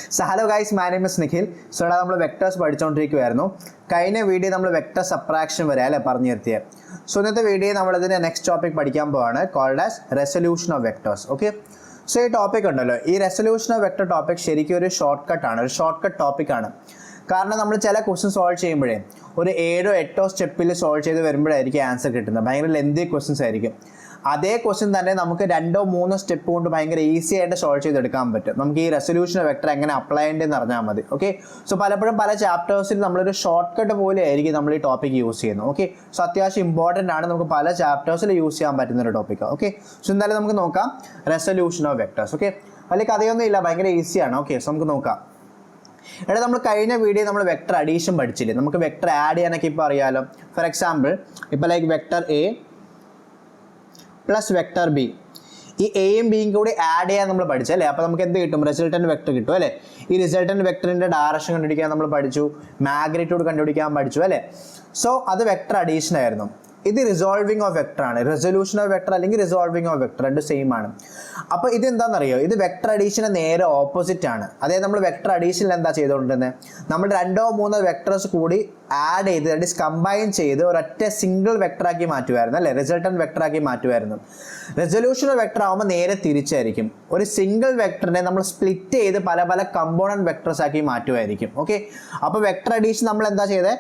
So hello guys, my name is Nikhil. So നമ്മൾ vectors പഠിച്ചുകൊണ്ടിരിക്കുകയായിരുന്നു. കഴിഞ്ഞ video നമ്മൾ vector subtraction വരെ അല്ലേ പറഞ്ഞു നിർത്തിയത്. സോ ഇന്നത്തെ വീഡിയോ നമ്മൾ ഇതിന്റെ നെക്സ്റ്റ് ടോപ്പിക് പഠിക്കാൻ പോവാണ്, called as resolution of vectors. Okay, so ഈ ടോപ്പിക് ഉണ്ടല്ലോ, ഈ റെസൊല്യൂഷൻ ഓഫ് വെക്ടർ ടോപ്പിക് ശരിക്കും ഒരു ഷോർട്ട് കട്ടാണ്, ഒരു ഷോർട്ട് കട്ട് ടോപ്പിക്കാണ്. കാരണം നമ്മൾ ചില ക്വസ്റ്റ്യൻ സോൾവ് ചെയ്യുമ്പോഴേ ഒരു 7-8 സ്റ്റെപ്പിൽ സോൾവ് ചെയ്ത് വരുമ്പോഴായിരിക്കും ആൻസർ കിട്ടുന്നത്. ഭയങ്കര ലെന്തി ക്വസ്റ്റ്യൻസ് ആയിരിക്കും. അതേ ക്വസ്റ്റ്യൻ തന്നെ നമുക്ക് 2-3 സ്റ്റെപ്പ് കൊണ്ട് ഭയങ്കര ഈസി ആയിട്ട് സോൾവ് ചെയ്തെടുക്കാൻ പറ്റും. നമുക്ക് ഈ റെസൊല്യൂഷൻ വെക്ടർ എങ്ങനെ അപ്ലൈ ചെയ്യേണ്ടതെന്ന് അറിഞ്ഞാൽ മതി. ഓക്കെ, സോ പലപ്പോഴും പല ചാപ്റ്റേഴ്സിൽ നമ്മളൊരു ഷോർട്ട് കട്ട് പോലെ ആയിരിക്കും നമ്മൾ ഈ ടോപ്പിക് യൂസ് ചെയ്യുന്നത്. ഓക്കെ, സോ അത്യാവശ്യം ഇമ്പോർട്ടൻ്റ് ആണ്, നമുക്ക് പല ചാപ്റ്റേഴ്സിൽ യൂസ് ചെയ്യാൻ പറ്റുന്ന ഒരു ടോപ്പിക്കാണ്. ഓക്കെ, സോ എന്തായാലും നമുക്ക് നോക്കാം റെസൊല്യൂഷൻ ഓഫ് വെക്ടേഴ്സ്. ഓക്കെ, വലിയ കഥയൊന്നും ഇല്ല, ഭയങ്കര ഈസിയാണ്. ഓക്കെ, സോ നമുക്ക് നോക്കാം. എടാ, നമ്മൾ കഴിഞ്ഞ വീഡിയോ നമ്മൾ വെക്ടർ അഡീഷൻ പഠിച്ചില്ലേ, നമുക്ക് വെക്ടർ ആഡ് ചെയ്യാനൊക്കെ ഇപ്പോൾ അറിയാലോ. ഫോർ എക്സാമ്പിൾ ഇപ്പോൾ like vector A plus vector B, ഈ എയും ബിയും കൂടി ആഡ് ചെയ്യാൻ നമ്മൾ പഠിച്ചല്ലേ. അപ്പോൾ നമുക്ക് എന്ത് കിട്ടും? റിസൾട്ടൻറ്റ് വെക്ടർ കിട്ടും അല്ലേ. ഈ റിസൾട്ടൻറ്റ് വെക്ടറിൻ്റെ ഡയറക്ഷൻ കണ്ടുപിടിക്കാൻ നമ്മൾ പഠിച്ചു, മാഗ്നിറ്റ്യൂഡ് കണ്ടുപിടിക്കാൻ പഠിച്ചു അല്ലേ. സോ അത് വെക്ടർ അഡീഷൻ ആയിരുന്നു. ഇത് റിസോൾവിങ് ഓഫ് വെക്ടർ ആണ്. റെസൊല്യൂഷൻ ഓഫ് വെക്ടർ അല്ലെങ്കിൽ റിസോൾവിങ് ഓഫ് വെക്ടർ രണ്ട് സെയിം ആണ്. അപ്പോൾ ഇത് എന്താണെന്നറിയോ, ഇത് വെക്ടർ അഡീഷന് നേരെ ഓപ്പോസിറ്റ് ആണ്. അതായത് നമ്മൾ വെക്ടർ അഡീഷനിൽ എന്താ ചെയ്തുകൊണ്ടിരുന്നത്, നമ്മൾ 2-3 വെക്ടേഴ്സ് കൂടി ആഡ് ചെയ്ത്, ദാറ്റ് ഈസ് കമ്പൈൻ ചെയ്ത് ഒരൊറ്റ സിംഗിൾ വെക്ടറാക്കി മാറ്റുമായിരുന്നു അല്ലേ, റിസൾട്ടൻറ്റ് വെക്ടറാക്കി മാറ്റുമായിരുന്നു. റെസൊല്യൂഷൻ ഓഫ് വെക്ടർ ആകുമ്പോൾ നേരെ തിരിച്ചായിരിക്കും. ഒരു സിംഗിൾ വെക്ടറിനെ നമ്മൾ സ്പ്ലിറ്റ് ചെയ്ത് പല പല കമ്പോണൻറ്റ് വെക്ടേഴ്സ് ആക്കി മാറ്റുമായിരിക്കും. ഓക്കെ, അപ്പോൾ വെക്ടർ അഡീഷൻ നമ്മൾ എന്താ ചെയ്തത്,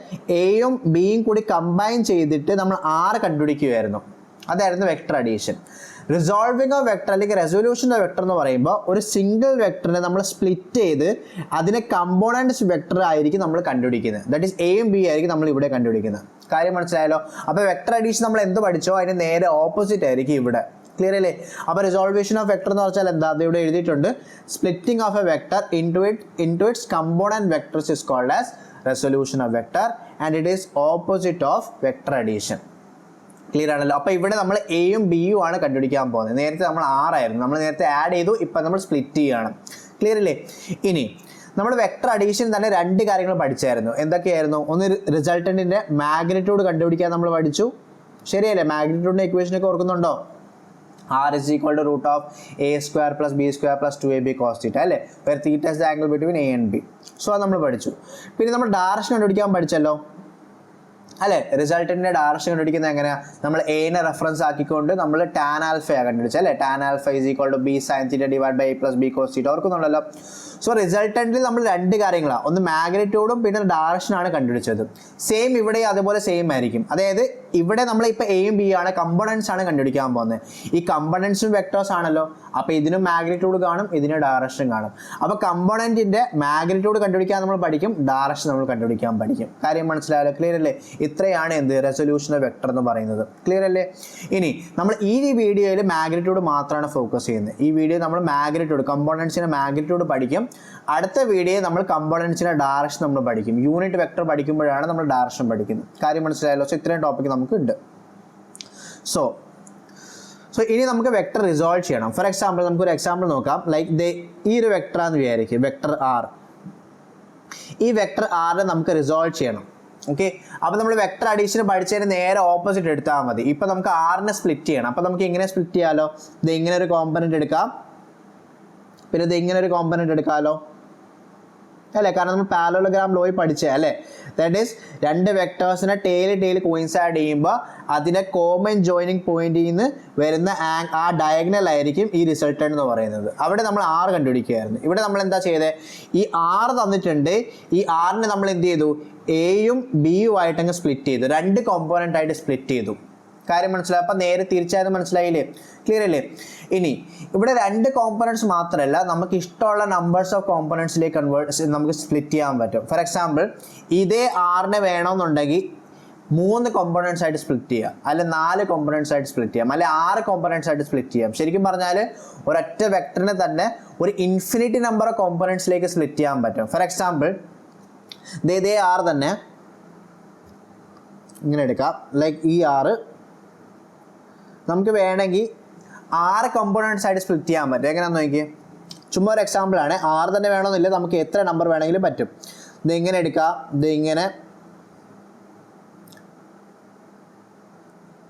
എയും ബിയും കൂടി കമ്പൈൻ ചെയ്തിട്ട് നമ്മൾ 6 കണ്ടുപിടിക്കുകയായിരുന്നു. അതായിരുന്നു vector addition. Resolving of vector അല്ലെങ്കിൽ റെസൊല്യൂഷൻ ഓഫ് വെക്ടർ എന്ന് പറയുമ്പോൾ ഒരു സിംഗിൾ വെക്ടറിനെ നമ്മൾ സ്പ്ലിറ്റ് ചെയ്ത് അതിനെ കമ്പോണൻറ്റ്സ് വെക്ടർ ആയിരിക്കും നമ്മൾ കണ്ടുപിടിക്കുന്നത്. ദാറ്റ് ഈസ് എയും ബി ആയിരിക്കും നമ്മൾ ഇവിടെ കണ്ടുപിടിക്കുന്നത്. കാര്യം മനസ്സിലായല്ലോ. അപ്പോൾ വെക്ടർ അഡീഷൻ നമ്മൾ എന്ത് പഠിച്ചോ അതിന് നേരെ ഓപ്പോസിറ്റ് ആയിരിക്കും ഇവിടെ. ക്ലിയർ അല്ലേ? അപ്പോൾ റിസോൾവേഷൻ ഓഫ് വെക്ടർ എന്ന് വെച്ചാൽ എന്താ, അത് ഇവിടെ എഴുതിയിട്ടുണ്ട്. Splitting of a vector into its component vectors is called as resolution of vector and it is opposite of vector addition. Clear ആണല്ലോ. അപ്പോൾ ഇവിടെ നമ്മൾ എയും ബിയും ആണ് കണ്ടുപിടിക്കാൻ പോകുന്നത്. നേരത്തെ നമ്മൾ 6 ആയിരുന്നു, നമ്മൾ നേരത്തെ ആഡ് ചെയ്തു, ഇപ്പം നമ്മൾ സ്പ്ലിറ്റ് ചെയ്യുകയാണ്. ക്ലിയർ അല്ലേ? ഇനി നമ്മൾ വെക്ടർ അഡീഷൻ തന്നെ 2 കാര്യങ്ങൾ പഠിച്ചായിരുന്നു. എന്തൊക്കെയായിരുന്നു? ഒന്ന്, റിസൾട്ടൻറ്റിൻ്റെ മാഗ്നിറ്റ്യൂഡ് കണ്ടുപിടിക്കാൻ നമ്മൾ പഠിച്ചു. ശരിയല്ലേ? മാഗ്നിറ്റ്യൂഡിൻ്റെ ഇക്വേഷനൊക്കെ ഓർക്കുന്നുണ്ടോ? R is equal to root of a square plus b square plus 2ab cos theta അല്ലേ, where theta is the angle between a and b. So അത് നമ്മൾ പഠിച്ചു. പിന്നെ നമ്മൾ ഡയറക്ഷൻ കണ്ടുപിടിക്കാൻ പഠിച്ചല്ലോ അല്ലേ. റിസൾട്ടൻറ്റിൻ്റെ ഡയറക്ഷൻ കണ്ടുപിടിക്കുന്നത് എങ്ങനെയാണ്? നമ്മൾ എനെ റെഫറൻസ് ആക്കിക്കൊണ്ട് നമ്മൾ ടാൻ ആൽഫയാണ് കണ്ടുപിടിച്ചത് അല്ലേ. Tan alpha is equal to B sine theta divide by a plus B cos theta. ഓർക്കുന്നുണ്ടല്ലോ. സോ റിസൾട്ടൻറ്റിൽ നമ്മൾ 2 കാര്യങ്ങളാണ്, ഒന്ന് മാഗ്നിറ്റ്യൂഡും പിന്നെ ഡയറക്ഷനാണ് കണ്ടുപിടിച്ചത്. സെയിം ഇവിടെ അതുപോലെ സെയിം ആയിരിക്കും. അതായത് ഇവിടെ നമ്മൾ ഇപ്പോൾ എയും ബി ആണ്, കമ്പോണൻസ് ആണ് കണ്ടുപിടിക്കാൻ പോകുന്നത്. ഈ കമ്പോണൻസും വെക്ടേഴ്സ് ആണല്ലോ. അപ്പോൾ ഇതിനും മാഗ്നിറ്റ്യൂഡ് കാണും, ഇതിന് ഡയറക്ഷൻ കാണും. അപ്പോൾ കമ്പോണൻറ്റിൻ്റെ മാഗ്നിറ്റ്യൂഡ് കണ്ടുപിടിക്കാൻ നമ്മൾ പഠിക്കും, ഡയറക്ഷൻ നമ്മൾ കണ്ടുപിടിക്കാൻ പഠിക്കും. കാര്യം മനസ്സിലായല്ലോ? ക്ലിയർ അല്ലേ? ഇത്രയാണ് എന്ത് റെസൊല്യൂഷൻ ഓഫ് വെക്ടർ എന്ന് പറയുന്നത്. ക്ലിയർ അല്ലേ? ഇനി നമ്മൾ ഈ വീഡിയോയിൽ മാഗ്നിറ്റ്യൂഡ് മാത്രമാണ് ഫോക്കസ് ചെയ്യുന്നത്. ഈ വീഡിയോ നമ്മൾ മാഗ്നിറ്റ്യൂഡ്, കമ്പോണൻസിൻ്റെ മാഗ്നിറ്റ്യൂഡ് പഠിക്കും. അടുത്ത വീഡിയോ നമ്മൾ കമ്പോണൻസിൻ്റെ ഡയറക്ഷൻ നമ്മൾ പഠിക്കും. യൂണിറ്റ് വെക്ടർ പഠിക്കുമ്പോഴാണ് നമ്മൾ ഡയറക്ഷൻ പഠിക്കുന്നത്. കാര്യം മനസ്സിലായല്ലോ? സോ ഇത്രയും ടോപ്പിക് നമുക്ക് ഉണ്ട്. സോ ഇനി നമുക്ക് വെക്ടർ റിസോൾവ് ചെയ്യണം. ഫോർ എക്സാമ്പിൾ നമുക്കൊരു എക്സാമ്പിൾ നോക്കാം. ലൈക്ക് ഈ ഒരു വെക്ടറാന്ന് വിചാരിക്കും, വെക്ടർ ആർ. ഈ വെക്ടർ ആറിനെ നമുക്ക് റിസോൾവ് ചെയ്യണം. ഓക്കെ, അപ്പോൾ നമ്മൾ വെക്ടർ അഡീഷൻ പഠിച്ചതിന് നേരെ ഓപ്പോസിറ്റ് എടുത്താൽ മതി. ഇപ്പോൾ നമുക്ക് ആറിനെ സ്പ്ലിറ്റ് ചെയ്യണം. അപ്പോൾ നമുക്ക് ഇങ്ങനെ സ്പ്ലിറ്റ് ചെയ്യാമല്ലോ. ഇത് ഇങ്ങനെ ഒരു കോമ്പനൻറ്റ് എടുക്കാം, പിന്നെ ഇത് ഇങ്ങനെ ഒരു കോമ്പനൻറ്റ് എടുക്കാമല്ലോ അല്ലേ. കാരണം നമ്മൾ പാരലലോഗ്രാം ലോയിൽ പഠിച്ചേ അല്ലേ. ദാറ്റ് ഈസ് 2 വെക്ടേഴ്സിനെ ടേൽ കോയിൻസൈഡ് ചെയ്യുമ്പോൾ അതിനെ കോമൺ ജോയിനിങ് പോയിന്റിൽ നിന്ന് വരുന്ന ആ ഡയഗണൽ ആയിരിക്കും ഈ റിസൾട്ടൻ്റ് എന്ന് പറയുന്നത്. അവിടെ നമ്മൾ 6 കണ്ടുപിടിക്കുകയായിരുന്നു. ഇവിടെ നമ്മൾ എന്താ ചെയ്തത്, ഈ 6 തന്നിട്ടുണ്ട്. ഈ 6നെ നമ്മൾ എന്ത് ചെയ്തു, എയും ബിയും ആയിട്ടങ്ങ് സ്പ്ലിറ്റ് ചെയ്തു, 2 കോമ്പോണൻ്റ് ആയിട്ട് സ്പ്ലിറ്റ് ചെയ്തു. കാര്യം മനസ്സിലായി? അപ്പം നേരെ തിരിച്ചായത് മനസ്സിലായില്ലേ? ക്ലിയർ അല്ലേ? ഇനി ഇവിടെ 2 കോമ്പോണൻറ്റ്സ് മാത്രമല്ല, നമുക്ക് ഇഷ്ടമുള്ള നമ്പേഴ്സ് ഓഫ് കോമ്പോണൻറ്റ്സിലേക്ക് നമുക്ക് സ്പ്ലിറ്റ് ചെയ്യാൻ പറ്റും. ഫോർ എക്സാമ്പിൾ ഇതേ 6നെ വേണമെന്നുണ്ടെങ്കിൽ 3 കോമ്പോണൻറ്റ്സ് ആയിട്ട് സ്പ്ലിറ്റ് ചെയ്യാം, അല്ലെ 4 കോമ്പോണൻറ്റ്സ് ആയിട്ട് സ്പ്ലിറ്റ് ചെയ്യാം, അല്ലെ 6 കോമ്പോണൻറ്റ്സ് ആയിട്ട് സ്പ്ലിറ്റ് ചെയ്യാം. ശരിക്കും പറഞ്ഞാൽ ഒരൊറ്റ വെക്ടറിനെ തന്നെ ഒരു ഇൻഫിനിറ്റി നമ്പർ ഓഫ് കോമ്പോണൻറ്റ്സിലേക്ക് സ്പ്ലിറ്റ് ചെയ്യാൻ പറ്റും. ഫോർ എക്സാമ്പിൾ ഇതേ 6 തന്നെ ഇങ്ങനെ എടുക്കാം. ലൈക്ക് ഈ 6 നമുക്ക് വേണമെങ്കിൽ 6 കമ്പോണൻറ്റ്സ് ആയിട്ട് സ്പ്ലിറ്റ് ചെയ്യാൻ പറ്റും. എങ്ങനെയാണെന്ന് നോക്കി, ചുമ്മാ ഒരു എക്സാമ്പിൾ ആണ്. 6 തന്നെ വേണമെന്നില്ല, നമുക്ക് എത്ര നമ്പർ വേണമെങ്കിലും പറ്റും. ഇത് ഇങ്ങനെ എടുക്കാം, ഇത് ഇങ്ങനെ.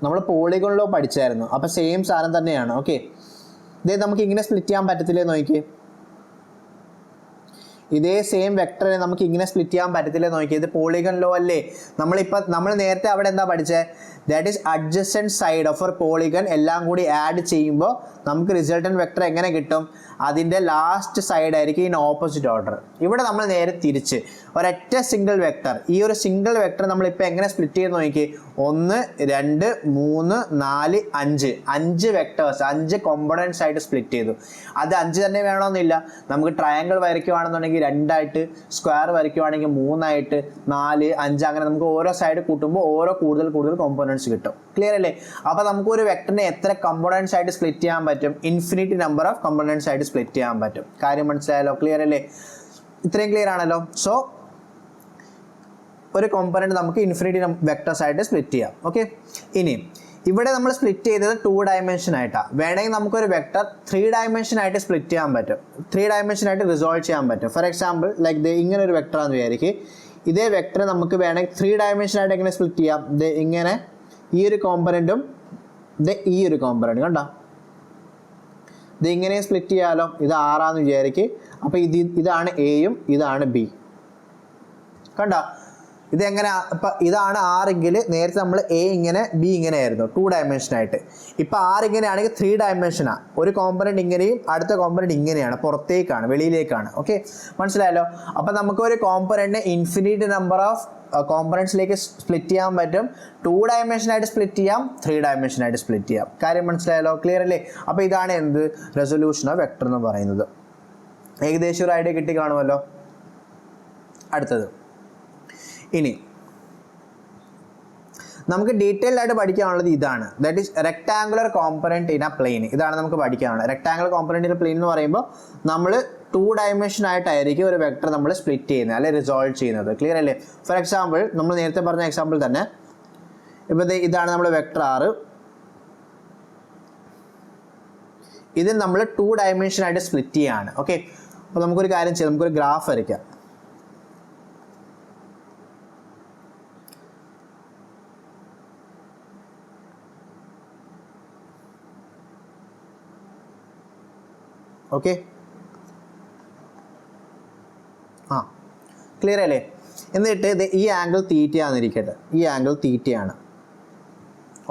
നമ്മൾ പോളിഗോണിലോ പഠിച്ചായിരുന്നു, അപ്പോൾ സെയിം സാധനം തന്നെയാണ്. ഓക്കെ, ഇത് നമുക്ക് ഇങ്ങനെ സ്പ്ലിറ്റ് ചെയ്യാൻ പറ്റത്തില്ലേ നോക്കി. ഇതേ സെയിം വെക്ടറിനെ നമുക്ക് ഇങ്ങനെ സ്പ്ലിറ്റ് ചെയ്യാൻ പറ്റത്തില്ല. നോക്കിയത് പോളിഗൺ ലോ അല്ലേ. നമ്മൾ നേരത്തെ അവിടെ എന്താ പഠിച്ചത്? That is adjacent side of A polygon എല്ലാം കൂടി ആഡ് ചെയ്യുമ്പോൾ നമുക്ക് റിസൾട്ടൻറ്റ് വെക്ടർ എങ്ങനെ കിട്ടും? അതിൻ്റെ ലാസ്റ്റ് സൈഡ് ആയിരിക്കും ഇൻ ഓപ്പോസിറ്റ് ഓർഡർ. ഇവിടെ നമ്മൾ നേരെ തിരിച്ച് ഒരൊറ്റ സിംഗിൾ വെക്ടർ, ഈ ഒരു സിംഗിൾ വെക്ടർ നമ്മളിപ്പോൾ എങ്ങനെ സ്പ്ലിറ്റ് ചെയ്ത് നോക്കി? 1 2 3 4 5 5 വെക്ടേഴ്സ് 5 കോമ്പണൻസ് ആയിട്ട് സ്പ്ലിറ്റ് ചെയ്തു. അത് 5 തന്നെ വേണമെന്നില്ല. നമുക്ക് ട്രയാങ്കിൾ വരയ്ക്കുകയാണെന്നുണ്ടെങ്കിൽ 2 ആയിട്ട്, സ്ക്വയർ വരയ്ക്കുകയാണെങ്കിൽ 3 ആയിട്ട്, 4 5 അങ്ങനെ നമുക്ക് ഓരോ സൈഡ് കൂട്ടുമ്പോൾ ഓരോ കൂടുതൽ കോമ്പണൻസ് കിട്ടും. ക്ലിയർ അല്ലേ? അപ്പോൾ നമുക്ക് ഒരു വെക്ടറിനെ എത്ര കമ്പോണൻസ് ആയിട്ട് സ്പ്ലിറ്റ് ചെയ്യാൻ പറ്റും? ഇൻഫിനിറ്റി നമ്പർ ഓഫ് കമ്പോണൻസ് ആയിട്ട് സ്പ്ലിറ്റ് ചെയ്യാൻ പറ്റും. കാര്യം മനസ്സിലായല്ലോ? ക്ലിയർ അല്ലേ? ഇത്രയും ക്ലിയർ ആണല്ലോ. സോ ഒരു കോമ്പണൻറ്റ് നമുക്ക് ഇൻഫിനിറ്റി വെക്ടേഴ്സ് ആയിട്ട് സ്പ്ലിറ്റ് ചെയ്യാം. ഓക്കെ, ഇനി ഇവിടെ നമ്മൾ സ്പ്ലിറ്റ് ചെയ്തത് 2 ഡയമെൻഷൻ ആയിട്ടാണ്. വേണമെങ്കിൽ നമുക്കൊരു വെക്ടർ 3 ഡയമെൻഷൻ ആയിട്ട് സ്പ്ലിറ്റ് ചെയ്യാൻ പറ്റും, 3 ഡയമെൻഷൻ ആയിട്ട് റിസോൾവ് ചെയ്യാൻ പറ്റും. ഫോർ എക്സാമ്പിൾ ലൈക്ക് ഇങ്ങനെ ഒരു വെക്ടറാണെന്ന് വിചാരിക്കും. ഇതേ വെക്ടർ നമുക്ക് വേണമെങ്കിൽ 3 ഡയമെൻഷൻ ആയിട്ട് എങ്ങനെ സ്പ്ലിറ്റ് ചെയ്യാം? ഇങ്ങനെ ഈ ഒരു കോമ്പണൻറ്റും ഈ ഒരു കോമ്പണൻറ്റും കണ്ടോ, ഇങ്ങനെ സ്പ്ലിറ്റ് ചെയ്യാമല്ലോ. ഇത് ആറാന്ന് വിചാരിക്കും. അപ്പോൾ ഇതാണ് എയും ഇതാണ് ബി. കണ്ടോ ഇതെങ്ങനെ? ഇപ്പം ഇതാണ് ആറെങ്കിൽ നേരത്തെ നമ്മൾ എ ഇങ്ങനെ ബി ഇങ്ങനെ ആയിരുന്നു 2 ഡയമെൻഷൻ ആയിട്ട്. ഇപ്പം ഇങ്ങനെയാണെങ്കിൽ 3 ഡയമെൻഷനാണ്. ഒരു കോമ്പണൻറ്റ് ഇങ്ങനെയും അടുത്ത കോമ്പണൻറ്റ് ഇങ്ങനെയാണ്, പുറത്തേക്കാണ്, വെളിയിലേക്കാണ്. ഓക്കെ, മനസ്സിലായല്ലോ? അപ്പം നമുക്ക് ഒരു കോമ്പണൻറ്റിനെ ഇൻഫിനിറ്റ് നമ്പർ ഓഫ് കോമ്പണൻസിലേക്ക് സ്പ്ലിറ്റ് ചെയ്യാൻ പറ്റും. 2 ഡയമെൻഷൻ ആയിട്ട് സ്പ്ലിറ്റ് ചെയ്യാം, 3 ഡയമെൻഷൻ ആയിട്ട് സ്പ്ലിറ്റ് ചെയ്യാം. കാര്യം മനസ്സിലായല്ലോ? ക്ലിയർ അല്ലേ? അപ്പോൾ ഇതാണ് എന്ത്? റെസൊല്യൂഷൻ ഓഫ് വെക്ടർ എന്ന് പറയുന്നത്. ഏകദേശം ഒരു ഐഡിയ കിട്ടി കാണുമല്ലോ. അടുത്തത് ഇനി നമുക്ക് ഡീറ്റെയിൽഡ് ആയിട്ട് പഠിക്കാനുള്ളത് ഇതാണ്. That is rectangular component in a plane. ഇതാണ് നമുക്ക് പഠിക്കാനുള്ളത്. Rectangular component in a plane എന്ന് പറയുമ്പോൾ നമ്മൾ 2 ഡയമെൻഷൻ ആയിട്ടായിരിക്കും ഒരു വെക്ടർ നമ്മൾ സ്പ്ലിറ്റ് ചെയ്യുന്നത്, അല്ലെങ്കിൽ റിസോൾവ് ചെയ്യുന്നത്. ക്ലിയർ അല്ലേ? ഫോർ എക്സാമ്പിൾ നമ്മൾ നേരത്തെ പറഞ്ഞ എക്സാമ്പിൾ തന്നെ, ഇപ്പോൾ ഇതാണ് നമ്മുടെ വെക്ടർ 6. ഇതിൽ നമ്മൾ 2 ഡയമെൻഷൻ ആയിട്ട് സ്പ്ലിറ്റ് ചെയ്യാണ്. ഓക്കെ, അപ്പോൾ നമുക്കൊരു കാര്യം ചെയ്യാം, നമുക്കൊരു ഗ്രാഫ് വരയ്ക്കാം. ഓക്കെ, ക്ലിയർ അല്ലേ? എന്നിട്ട് ഈ ആംഗിൾ തീറ്റയാണെന്നിരിക്കട്ടെ, ഈ ആംഗിൾ തീറ്റയാണ്.